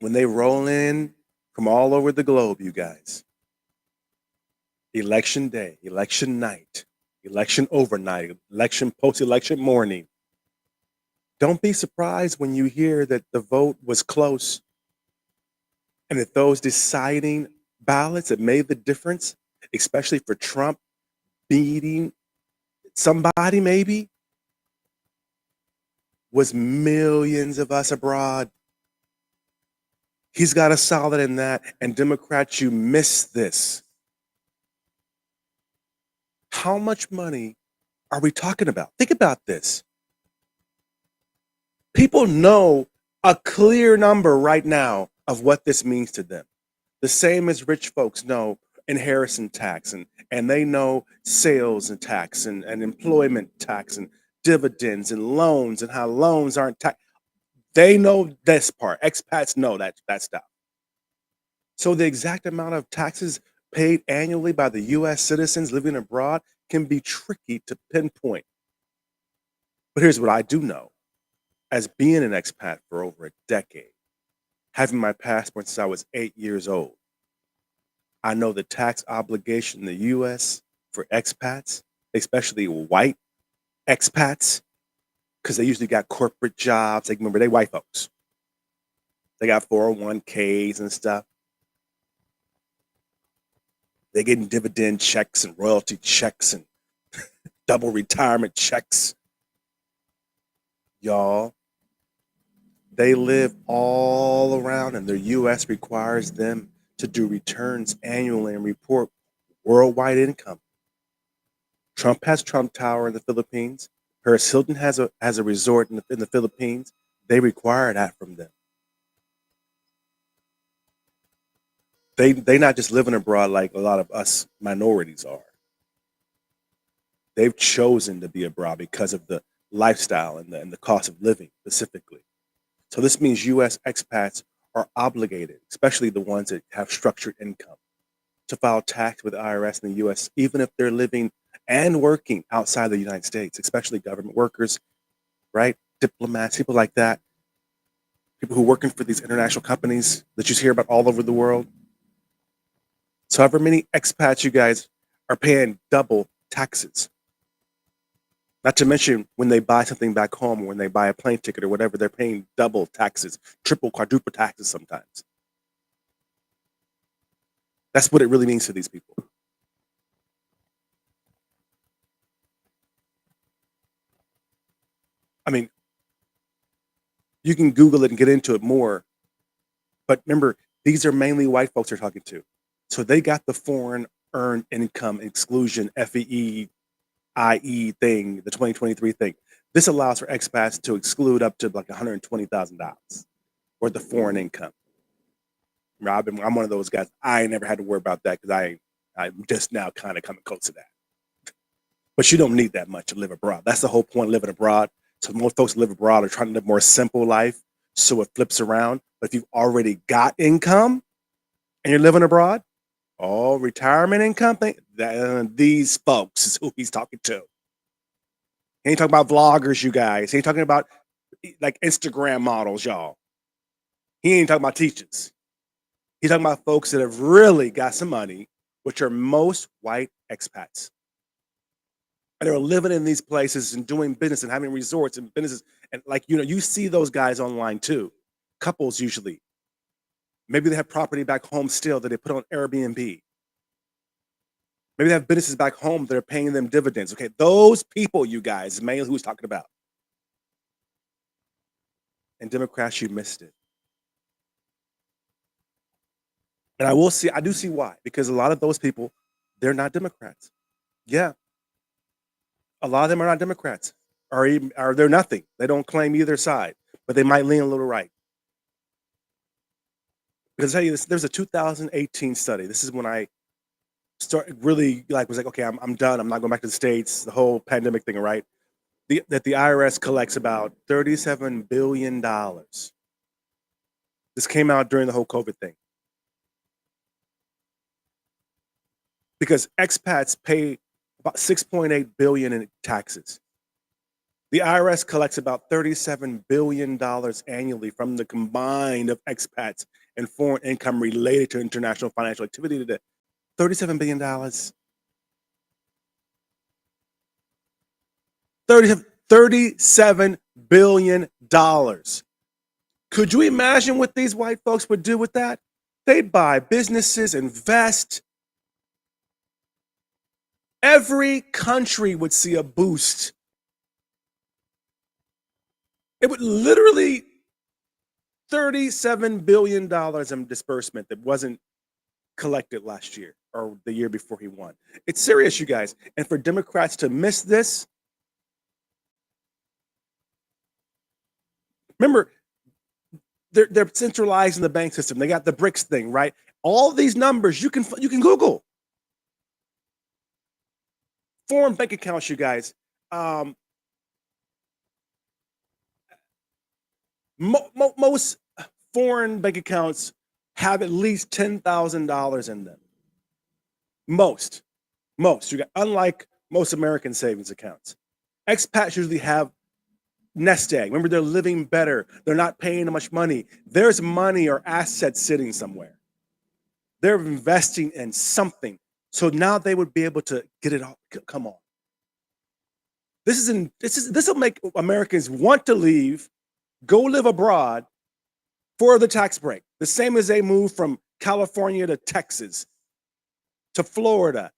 When they roll in from all over the globe, you guys, election day, election night, election overnight, election post-election morning, don't be surprised when you hear that the vote was close and that those deciding ballots that made the difference, especially for Trump beating somebody maybe, was millions of us abroad. He's got a solid in that. And Democrats, you miss this. How much money are we talking about? Think about this. People know a clear number right now of what this means to them. The same as rich folks know inheritance tax, and they know sales and tax and employment tax and dividends and loans and how loans aren't taxed. They know this part. Expats know that stuff. So the exact amount of taxes paid annually by the U.S. citizens living abroad can be tricky to pinpoint. But here's what I do know. as being an expat for over a decade, having my passport since I was 8 years old, I know the tax obligation in the US for expats, especially white expats, because they usually got corporate jobs. Like, remember, they white folks. They got 401ks and stuff. They getting dividend checks and royalty checks and double retirement checks. Y'all, they live all around, and the US requires them to do returns annually and report worldwide income. Trump has Trump Tower in the Philippines. Paris Hilton has a resort in the Philippines. They require that from them. They not just living abroad like a lot of us minorities are. They've chosen to be abroad because of the lifestyle and the cost of living specifically. So this means U.S. expats are obligated, especially the ones that have structured income, to file tax with the IRS in the U.S., even if they're living and working outside the United States, especially government workers, right? Diplomats, people like that, people who are working for these international companies that you hear about all over the world. So however many expats you guys are paying double taxes. Not to mention when they buy something back home or when they buy a plane ticket or whatever, they're paying double taxes, triple, quadruple taxes sometimes. That's what it really means to these people. I mean, you can Google it and get into it more. But remember, these are mainly white folks they're talking to. So they got the foreign earned income exclusion, FEE, IE thing, the 2023 thing. This allows for expats to exclude up to like $120,000 worth of foreign income. I'm one of those guys. I ain't never had to worry about that because I'm just now kind of coming close to that. But you don't need that much to live abroad. That's the whole point of living abroad. So most folks live abroad are trying to live a more simple life, so it flips around. But if you've already got income and you're living abroad, retirement income thing, these folks is who he's talking to. He ain't talking about vloggers, you guys. He ain't talking about like Instagram models, y'all. He ain't talking about teachers. He's talking about folks that have really got some money, which are most white expats. And they're living in these places and doing business and having resorts and businesses. And like, you see those guys online too. Couples usually. Maybe they have property back home still that they put on Airbnb. Maybe they have businesses back home that are paying them dividends. Okay, those people, you guys, mainly who he's talking about. And Democrats, you missed it. And I do see why, because a lot of those people, they're not Democrats. Yeah. A lot of them are not Democrats, or they're nothing. They don't claim either side, but they might lean a little right. Because I'll tell you this, there's a 2018 study. This is when I started really was like, okay, I'm done. I'm not going back to the States. The whole pandemic thing, right? That the IRS collects about $37 billion. This came out during the whole COVID thing. Because expats pay about $6.8 billion in taxes. The IRS collects about $37 billion annually from the combined of expats and foreign income related to international financial activity today. $37 billion. $37 billion. Could you imagine what these white folks would do with that? They'd buy businesses, invest. Every country would see a boost. It would literally $37 billion in disbursement that wasn't collected last year or the year before he won. It's serious, you guys. And for Democrats to miss this, remember, they're centralizing the bank system. They got the BRICS thing, right? All these numbers you can Google. Foreign bank accounts, you guys. Most foreign bank accounts have at least $10,000 in them. Most. You got, unlike most American savings accounts. Expats usually have nest egg. Remember, they're living better. They're not paying much money. There's money or assets sitting somewhere. They're investing in something. So now they would be able to get it all. Come on. This will make Americans want to leave, go live abroad for the tax break. The same as they move from California to Texas to Florida.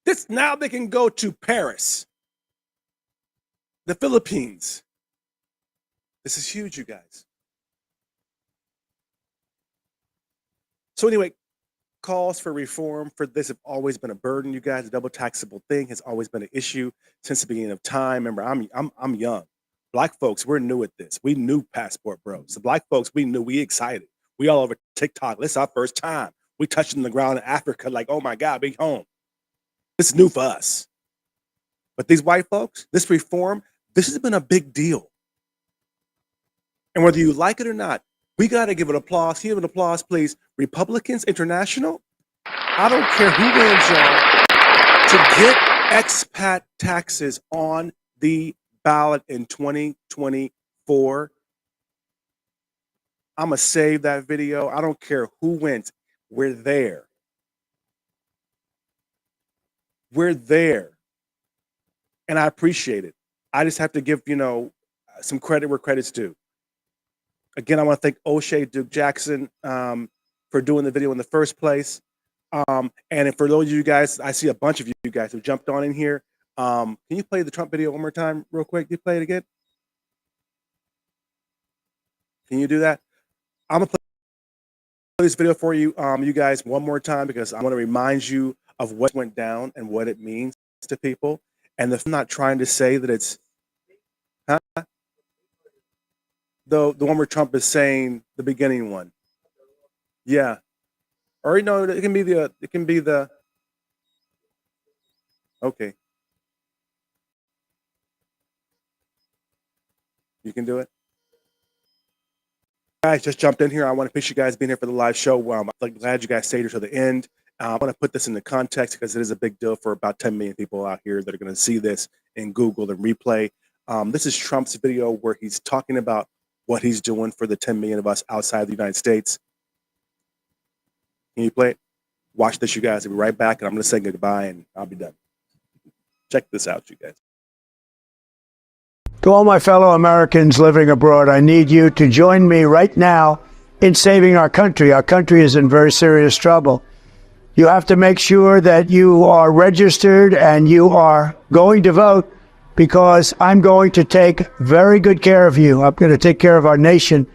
This now they can go to Paris, the Philippines. This is huge, you guys. So anyway, calls for reform for this have always been a burden, you guys. The double taxable thing has always been an issue since the beginning of time. Remember, I'm young. Black folks, we're new at this. We knew Passport Bros. The black folks, we knew, we excited. We all over TikTok. This is our first time. We touching the ground in Africa like, oh my God, big home. This is new for us. But these white folks, this reform, this has been a big deal. And whether you like it or not, we got to give it applause. Give it applause, please. Republicans International, I don't care who wins, y'all, to get expat taxes on the ballot in 2024. I'm going to save that video. I don't care who wins. We're there. We're there. And I appreciate it. I just have to give, some credit where credit's due. Again, I want to thank O'Shea Duke Jackson for doing the video in the first place. And for those of you guys, I see a bunch of you guys who jumped on in here. Can you play the Trump video one more time real quick? Can you play it again? Can you do that? I'm going to play this video for you, you guys, one more time because I want to remind you of what went down and what it means to people. And I'm not trying to say that it's the one where Trump is saying the beginning one. Yeah. Or no, it can be the okay. You can do it. Guys, just jumped in here. I want to appreciate you guys being here for the live show. I'm glad you guys stayed here to the end. I want to put this into context because it is a big deal for about 10 million people out here that are going to see this in Google and replay. This is Trump's video where he's talking about what he's doing for the 10 million of us outside the United States. Can you play it? Watch this, you guys. I'll be right back, and I'm going to say goodbye, and I'll be done. Check this out, you guys. To all my fellow Americans living abroad, I need you to join me right now in saving our country. Our country is in very serious trouble. You have to make sure that you are registered and you are going to vote because I'm going to take very good care of you. I'm going to take care of our nation.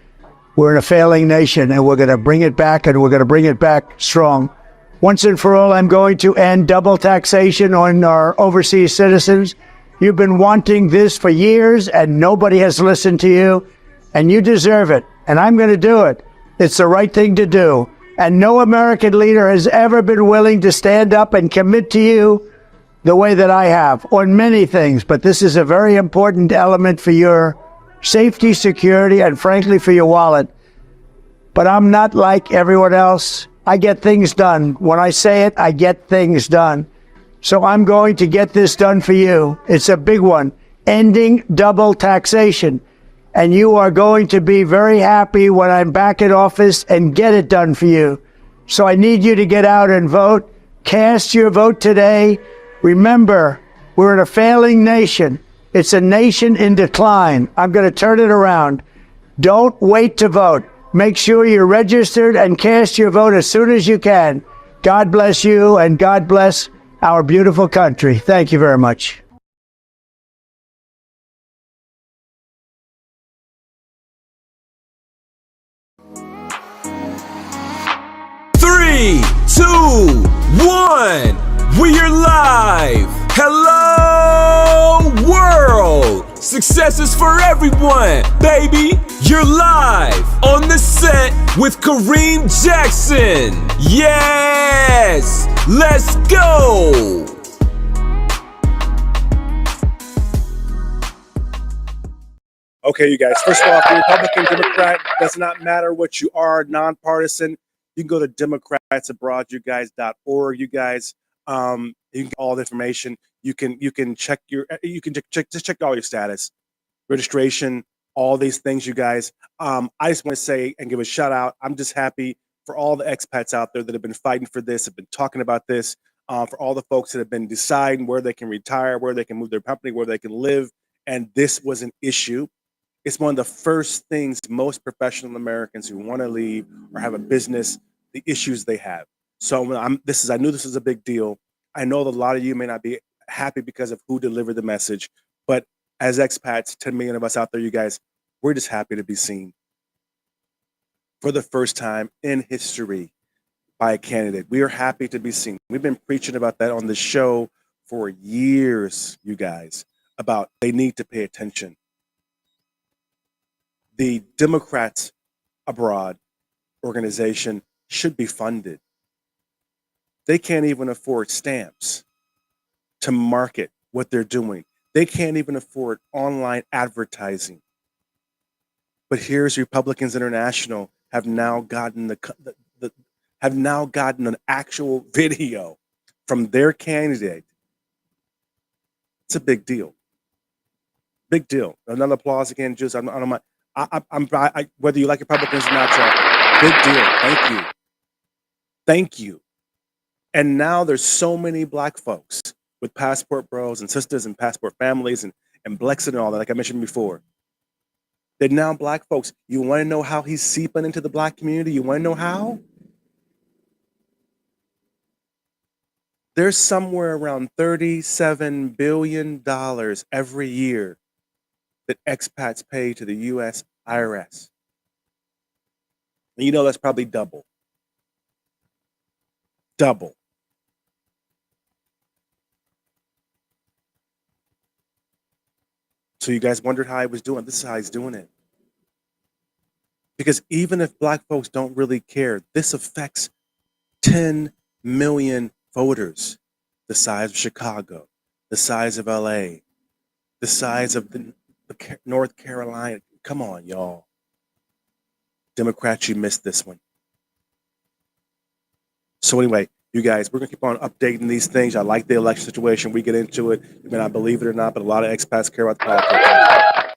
We're in a failing nation, and we're going to bring it back, and we're going to bring it back strong. Once and for all, I'm going to end double taxation on our overseas citizens. You've been wanting this for years, and nobody has listened to you, and you deserve it, and I'm going to do it. It's the right thing to do, and no American leader has ever been willing to stand up and commit to you the way that I have on many things, but this is a very important element for your safety, security, and frankly for your wallet. But I'm not like everyone else. I get things done. When I say it, I get things done. So I'm going to get this done for you. It's a big one, ending double taxation. And you are going to be very happy when I'm back in office and get it done for you. So I need you to get out and vote. Cast your vote today. Remember, we're in a failing nation. It's a nation in decline. I'm going to turn it around. Don't wait to vote. Make sure you're registered and cast your vote as soon as you can. God bless you, and God bless our beautiful country. Thank you very much. Three, two, one. We are live. Hello, world. Success is for everyone, baby. You're live on the set with Kareem Jackson. Yes, let's go. Okay, you guys. First of all, if you're Republican, Democrat, does not matter what you are, nonpartisan. You can go to democratsabroad, you guys.org, you guys. You can get all the information. You can check your just check all your status, registration, all these things, you guys. I just want to say and give a shout out. I'm just happy for all the expats out there that have been fighting for this, have been talking about this, for all the folks that have been deciding where they can retire, where they can move their company, where they can live. And this was an issue. It's one of the first things most professional Americans who want to leave or have a business, the issues they have. So when I knew this was a big deal. I know that a lot of you may not be happy because of who delivered the message, but as expats, 10 million of us out there, you guys, we're just happy to be seen for the first time in history by a candidate. We are happy to be seen. We've been preaching about that on the show for years, you guys, about they need to pay attention. The Democrats abroad organization should be funded. They can't even afford stamps to market what they're doing. They can't even afford online advertising. But here's Republicans International have now gotten have now gotten an actual video from their candidate. It's a big deal. Big deal. Another applause again. Just I don't mind. Whether you like Republicans or not, y'all, big deal. Thank you. Thank you. And now there's so many black folks with passport bros and sisters and passport families and Blexit and all that, like I mentioned before. That now black folks, you want to know how he's seeping into the black community? You want to know how? There's somewhere around $37 billion every year that expats pay to the U.S. IRS. And you know that's probably double. Double. So you guys wondered how I was doing. This is how he's doing it. Because even if black folks don't really care, this affects 10 million voters, the size of Chicago, the size of LA, the size of the North Carolina. Come on, y'all. Democrats, you missed this one. So anyway, you guys, we're going to keep on updating these things. I like the election situation. We get into it. You may not believe it or not, but a lot of expats care about the politics.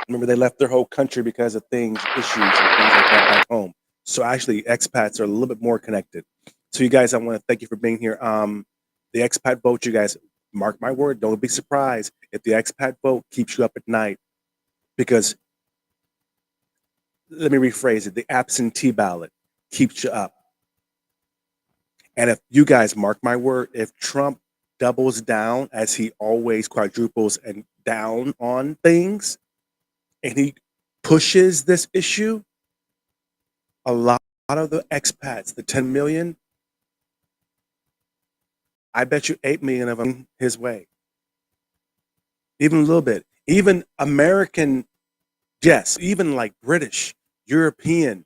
Remember, they left their whole country because of things, issues, and things like that back home. So actually, expats are a little bit more connected. So you guys, I want to thank you for being here. The expat vote, you guys, mark my word, don't be surprised if the expat vote keeps you up at night. Because, let me rephrase it, the absentee ballot keeps you up. And if you guys, mark my word, if Trump doubles down as he always quadruples and down on things, and he pushes this issue, a lot of the expats, the 10 million, I bet you 8 million of them his way. Even a little bit. Even American, yes, even like British, European,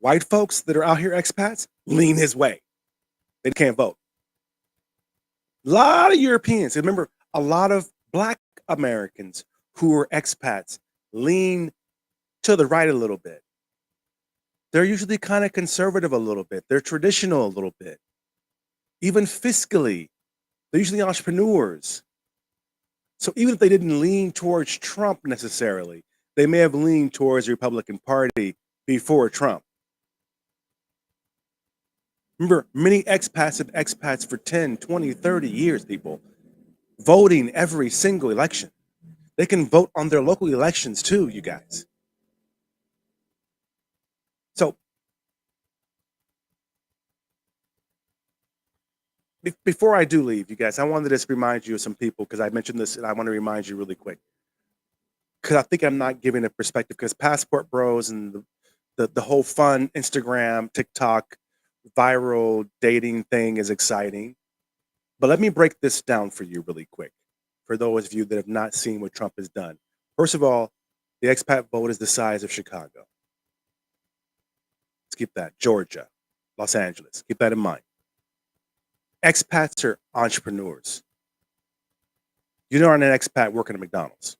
white folks that are out here expats lean his way. They can't vote. A lot of Europeans, remember, a lot of black Americans who are expats lean to the right a little bit. They're usually kind of conservative a little bit. They're traditional a little bit. Even fiscally, they're usually entrepreneurs. So even if they didn't lean towards Trump necessarily, they may have leaned towards the Republican Party before Trump. Remember, many expats have expats for 10, 20, 30 years, people, voting every single election. They can vote on their local elections too, you guys. So before I do leave, you guys, I wanted to just remind you of some people, because I mentioned this and I want to remind you really quick. Because I think I'm not giving a perspective, because Passport Bros and the whole fun Instagram, TikTok, viral dating thing is exciting. But let me break this down for you really quick, for those of you that have not seen what Trump has done. First of all, the expat vote is the size of Chicago. Let's keep that. Georgia, Los Angeles. Keep that in mind. Expats are entrepreneurs. You're not an expat working at McDonald's.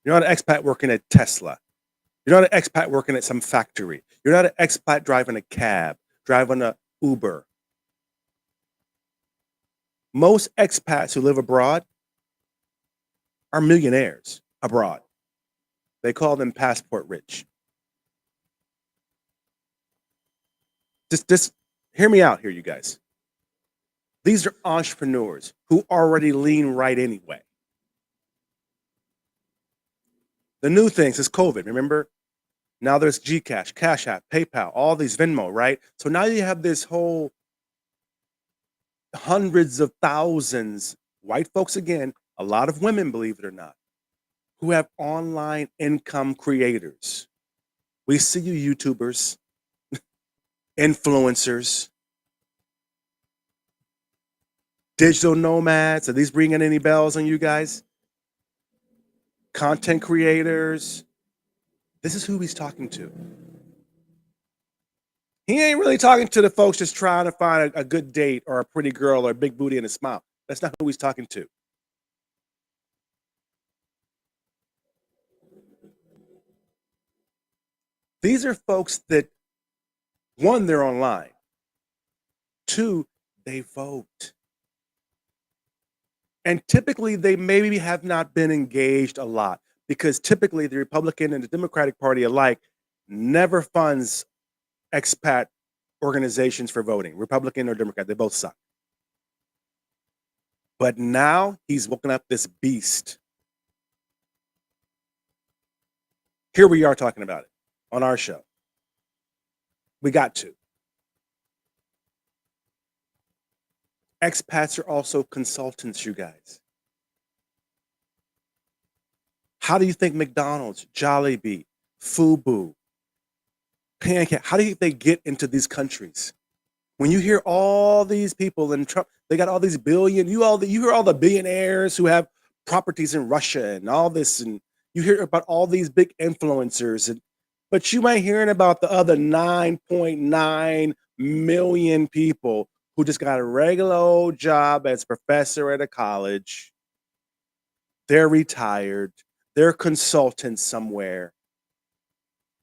You're not an expat working at Tesla. You're not an expat working at some factory. You're not an expat driving a cab, driving a Uber. Most expats who live abroad are millionaires abroad. They call them passport rich. Just hear me out here, you guys. These are entrepreneurs who already lean right anyway. The new things is COVID, remember? Now there's Gcash, Cash App, PayPal, all these Venmo, right? So now you have this whole hundreds of thousands, white folks again, a lot of women, believe it or not, who have online income creators. We see you YouTubers, influencers, digital nomads. Are these bringing any bells on you guys? Content creators. This is who he's talking to. He ain't really talking to the folks just trying to find a good date or a pretty girl or a big booty and a smile. That's not who he's talking to. These are folks that, one, they're online. Two, they vote. And typically they maybe have not been engaged a lot because typically the Republican and the Democratic Party alike never funds expat organizations for voting, Republican or Democrat, they both suck. But now he's woken up this beast. Here we are talking about it on our show. We got to. Expats are also consultants, you guys. How do you think McDonald's, Jollibee, Fubu, Pancake, how do you think they get into these countries? When you hear all these people in Trump, they got all these billion, you hear all the billionaires who have properties in Russia and all this, and you hear about all these big influencers, but you might hearing about the other 9.9 million people who just got a regular old job as professor at a college. They're retired. They're consultants somewhere.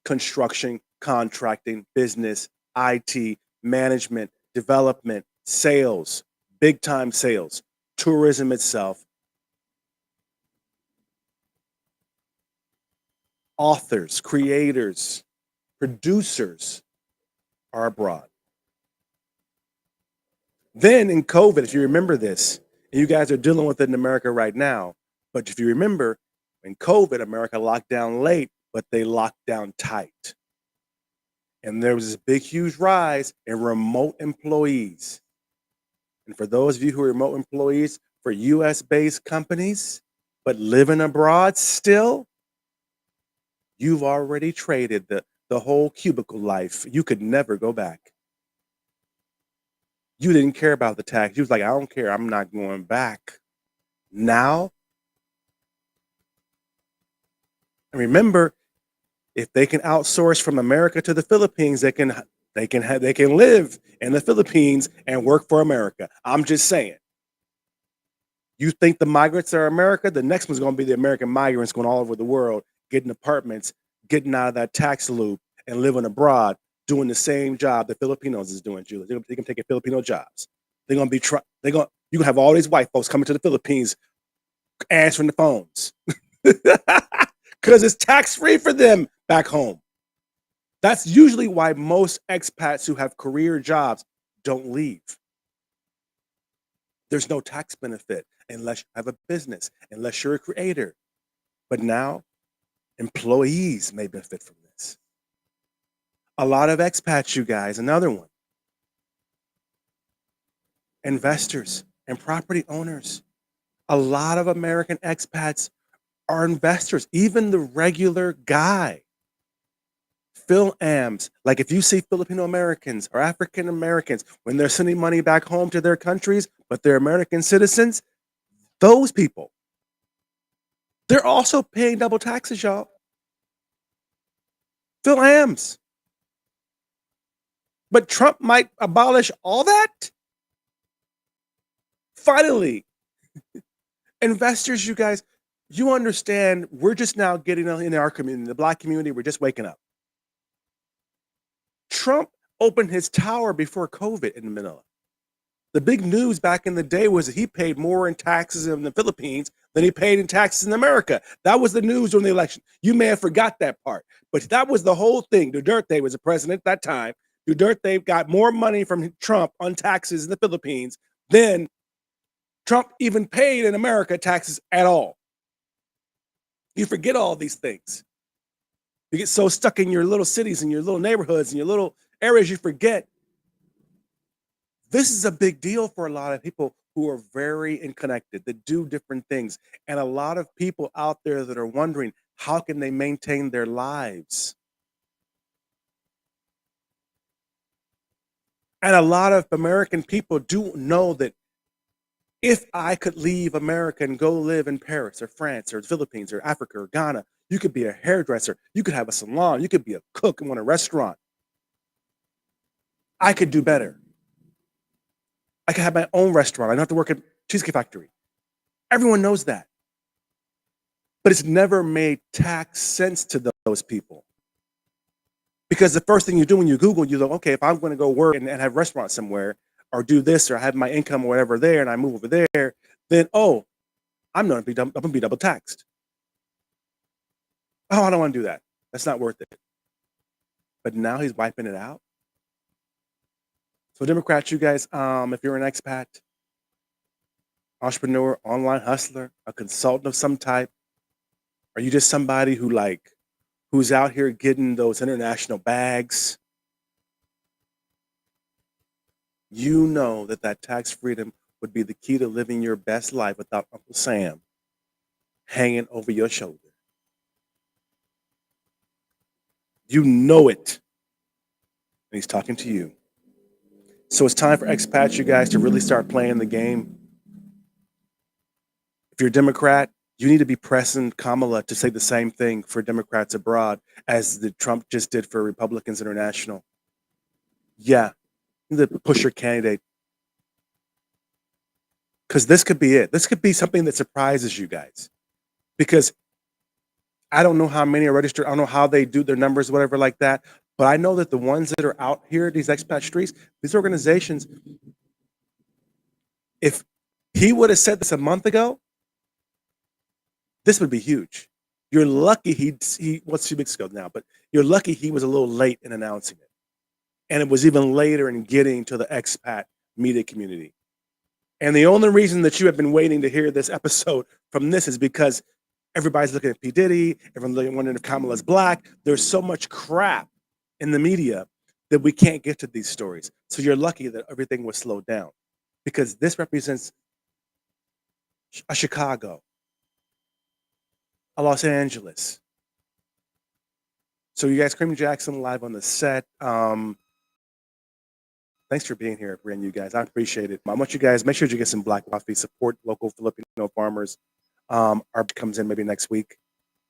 Construction, contracting, business, IT, management, development, sales, big time sales, tourism itself. Authors, creators, producers are abroad. Then in COVID, if you remember this, and you guys are dealing with it in America right now, but if you remember, in COVID, America locked down late, but they locked down tight. And there was this big, huge rise in remote employees. And for those of you who are remote employees for US-based companies, but living abroad still, you've already traded the whole cubicle life. You could never go back. You didn't care about the tax. You was like, I don't care. I'm not going back. Now, and remember, if they can outsource from America to the Philippines, they can live in the Philippines and work for America. I'm just saying. You think the migrants are America? The next one's going to be the American migrants going all over the world, getting apartments, getting out of that tax loop, and living abroad, doing the same job the Filipinos is doing, Julie. They can take Filipino jobs. They're going to be you going to have all these white folks coming to the Philippines answering the phones because it's tax-free for them back home. That's usually why most expats who have career jobs don't leave. There's no tax benefit unless you have a business, unless you're a creator. But now, employees may benefit from this. A lot of expats, you guys, another one. Investors and property owners. A lot of American expats are investors, even the regular guy. Phil-ams, like if you see Filipino Americans or African Americans, when they're sending money back home to their countries, but they're American citizens, those people, they're also paying double taxes, y'all. Phil-ams. But Trump might abolish all that? Finally. Investors, you guys, you understand, we're just now getting in our community, the Black community, we're just waking up. Trump opened his tower before COVID in Manila. The big news back in the day was that he paid more in taxes in the Philippines than he paid in taxes in America. That was the news during the election. You may have forgot that part, but that was the whole thing. Duterte was the president at that time. Duterte got more money from Trump on taxes in the Philippines than Trump even paid in America taxes at all. You forget all these things. You get so stuck in your little cities and your little neighborhoods and your little areas, you forget. This is a big deal for a lot of people who are very connected, that do different things. And a lot of people out there that are wondering, how can they maintain their lives? And a lot of American people do know that if I could leave America and go live in Paris or France or the Philippines or Africa or Ghana, you could be a hairdresser, you could have a salon, you could be a cook and run a restaurant. I could do better. I could have my own restaurant. I don't have to work at Cheesecake Factory. Everyone knows that. But it's never made tax sense to those people. Because the first thing you do when you Google, you go, okay, if I'm going to go work and have a restaurant somewhere or do this or have my income or whatever there and I move over there, then, oh, I'm going to be double taxed. Oh, I don't want to do that. That's not worth it. But now he's wiping it out. So Democrats, you guys, if you're an expat, entrepreneur, online hustler, a consultant of some type, are you just somebody who's out here getting those international bags? You know that tax freedom would be the key to living your best life without Uncle Sam hanging over your shoulder. You know it. And he's talking to you. So it's time for expats, you guys, to really start playing the game. If you're a Democrat, you need to be pressing Kamala to say the same thing for Democrats abroad as the Trump just did for Republicans International. Yeah, you need to push your candidate. Because this could be it. This could be something that surprises you guys. Because I don't know how many are registered. I don't know how they do their numbers, whatever like that. But I know that the ones that are out here, these expat streets, these organizations, if he would have said this a month ago, this would be huge. You're lucky he what's 2 weeks ago now, but you're lucky he was a little late in announcing it. And it was even later in getting to the expat media community. And the only reason that you have been waiting to hear this episode from this is because everybody's looking at P. Diddy, everyone's wondering if Kamala's black. There's so much crap in the media that we can't get to these stories. So you're lucky that everything was slowed down because this represents a Chicago, a Los Angeles. So you guys, Kareem Jackson live on the set. Thanks for being here, Brian, you guys. I appreciate it. I want you guys, make sure you get some black coffee, support local Filipino farmers. Our comes in maybe next week.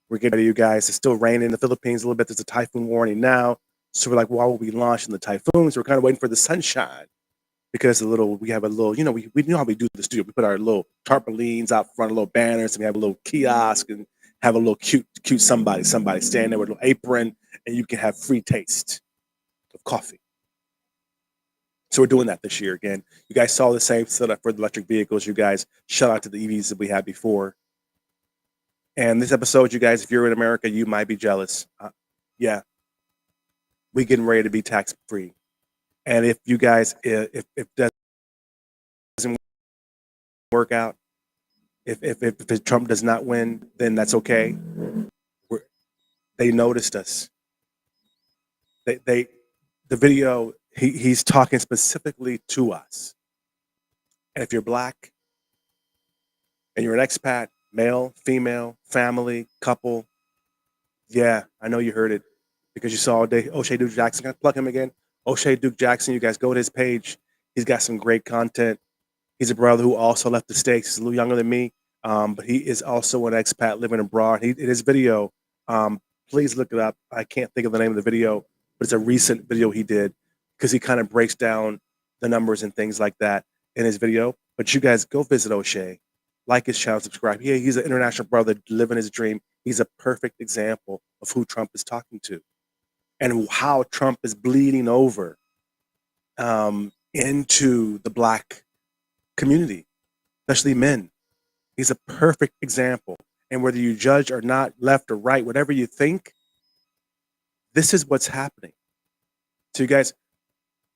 We're getting ready, you guys. It's still raining in the Philippines a little bit. There's a typhoon warning now. So we're like, why will we launch in the typhoon? So we're kind of waiting for the sunshine because we have a little, you know, we know how we do the studio. We put our little tarpaulins out front, a little banners, and we have a little kiosk and have a little cute somebody stand there with a little apron, and you can have free taste of coffee. So we're doing that this year again. You guys saw the same setup for the electric vehicles. You guys, shout out to the EVs that we had before. And this episode, you guys, if you're in America, you might be jealous. Yeah, we getting ready to be tax free. And if you guys, if doesn't work out, if Trump does not win, then that's okay. They noticed us. The video, he's talking specifically to us. And if you're black and you're an expat, male, female, family, couple, yeah, I know you heard it because you saw O'Shea Duke Jackson. Can I plug him again? O'Shea Duke Jackson, you guys go to his page. He's got some great content. He's a brother who also left the States. He's a little younger than me, but he is also an expat living abroad. In his video, please look it up. I can't think of the name of the video, but it's a recent video he did because he kind of breaks down the numbers and things like that in his video. But you guys go visit O'Shea, like his channel, subscribe. Yeah, he's an international brother living his dream. He's a perfect example of who Trump is talking to and how Trump is bleeding over into the black community, especially men. He's a perfect example. And whether you judge or not, left or right, whatever you think, this is what's happening. So you guys,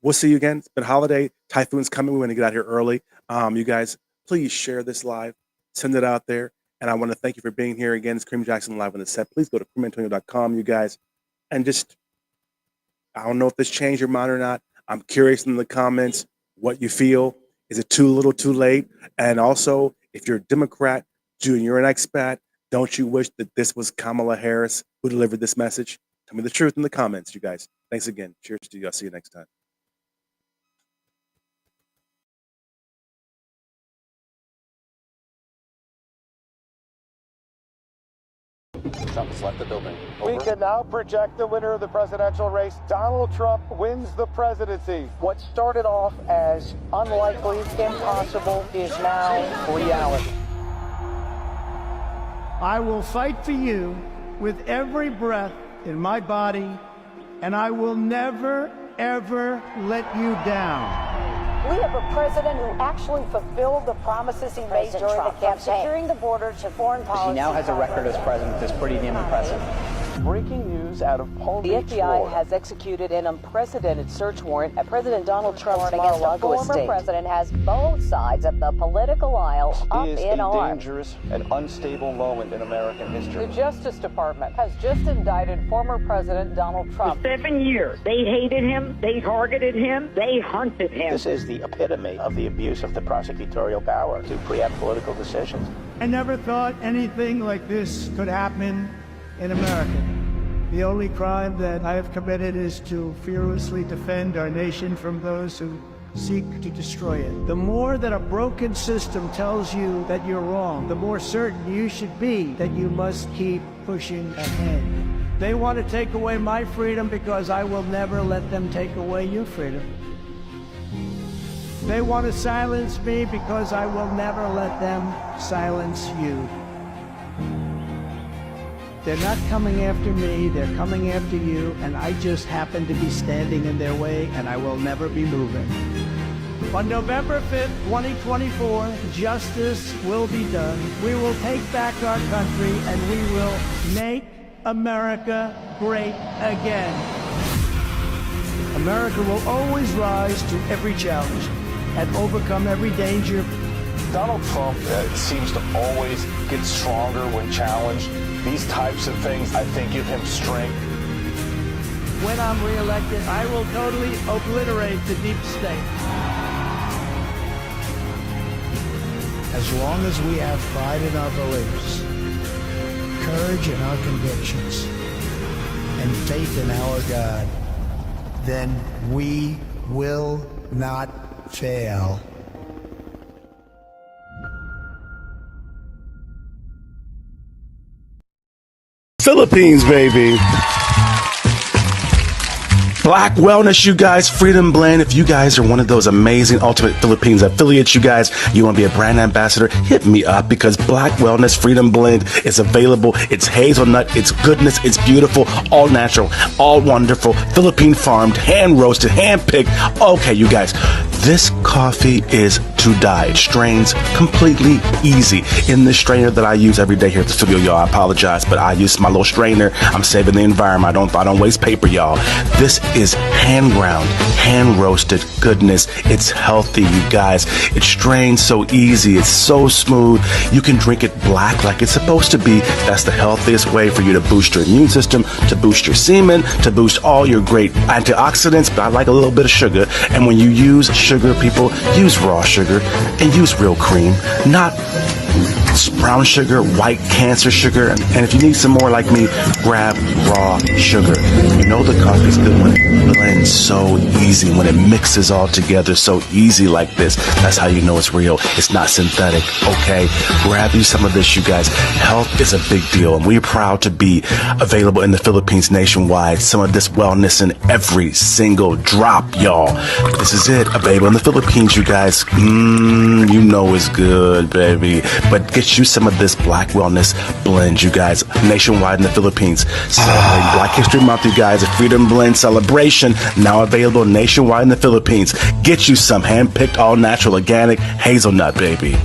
we'll see you again. It's been a holiday. Typhoon's coming. We're going to get out here early. You guys, please share this live. Send it out there. And I want to thank you for being here again. It's Kareem Jackson live on the set. Please go to KareemAntonio.com, you guys. And just, I don't know if this changed your mind or not. I'm curious in the comments what you feel. Is it too little, too late? And also, if you're a Democrat, and you're an expat, don't you wish that this was Kamala Harris who delivered this message? Tell me the truth in the comments, you guys. Thanks again. Cheers to you. I'll see you next time. Trump has left the building. Over. We can now project the winner of the presidential race. Donald Trump wins the presidency. What started off as unlikely, impossible, is now reality. I will fight for you with every breath in my body, and I will never, ever let you down. We have a president who actually fulfilled the promises he made during the campaign. Securing the border to foreign policy. He now has a record as president that's pretty damn impressive. Breaking news out of Palm Beach, The FBI has executed an unprecedented search warrant at President Donald Trump's Mar-a-Lago estate. The former president has both sides of the political aisle up in arms. It is a dangerous and unstable moment in American history. The Justice Department has just indicted former President Donald Trump. For 7 years, they hated him, they targeted him, they hunted him. This is the epitome of the abuse of the prosecutorial power to preempt political decisions. I never thought anything like this could happen in America. The only crime that I have committed is to fearlessly defend our nation from those who seek to destroy it. The more that a broken system tells you that you're wrong, the more certain you should be that you must keep pushing ahead. They want to take away my freedom because I will never let them take away your freedom. They want to silence me because I will never let them silence you. They're not coming after me, they're coming after you, and I just happen to be standing in their way, and I will never be moving. On November 5th, 2024, justice will be done. We will take back our country, and we will make America great again. America will always rise to every challenge and overcome every danger. Donald Trump seems to always get stronger when challenged. These types of things, I think, give him strength. When I'm reelected, I will totally obliterate the deep state. As long as we have pride in our beliefs, courage in our convictions, and faith in our God, then we will not fail. Philippines, baby. Black Wellness, you guys, Freedom Blend. If you guys are one of those amazing Ultimate Philippines affiliates, you guys, you want to be a brand ambassador, hit me up because Black Wellness Freedom Blend is available. It's hazelnut, it's goodness, it's beautiful, all natural, all wonderful, Philippine farmed, hand roasted, hand picked. Okay, you guys, this coffee is to die. It strains completely easy. In this strainer that I use every day here at the studio, y'all, I apologize, but I use my little strainer. I'm saving the environment. I don't waste paper, y'all. This is hand ground, hand roasted goodness. It's healthy, you guys. It strains so easy. It's so smooth. You can drink it black like it's supposed to be. That's the healthiest way for you to boost your immune system, to boost your semen, to boost all your great antioxidants. But I like a little bit of sugar. And when you use sugar, people, use raw sugar and use real cream, not brown sugar, white cancer sugar. And if you need some more like me, grab raw sugar. You know the coffee's good when it blends so easy, when it mixes all together so easy like this. That's how you know it's real. It's not synthetic, okay? Grab you some of this, you guys. Health is a big deal, and we're proud to be available in the Philippines nationwide. Some of this wellness in every single drop, y'all. This is it, available in the Philippines, you guys. You know it's good, baby. But get get you some of this Black Wellness Blend, you guys, nationwide in the Philippines. Celebrating Black History Month, you guys. A Freedom Blend celebration now available nationwide in the Philippines. Get you some hand-picked, all-natural, organic hazelnut, baby.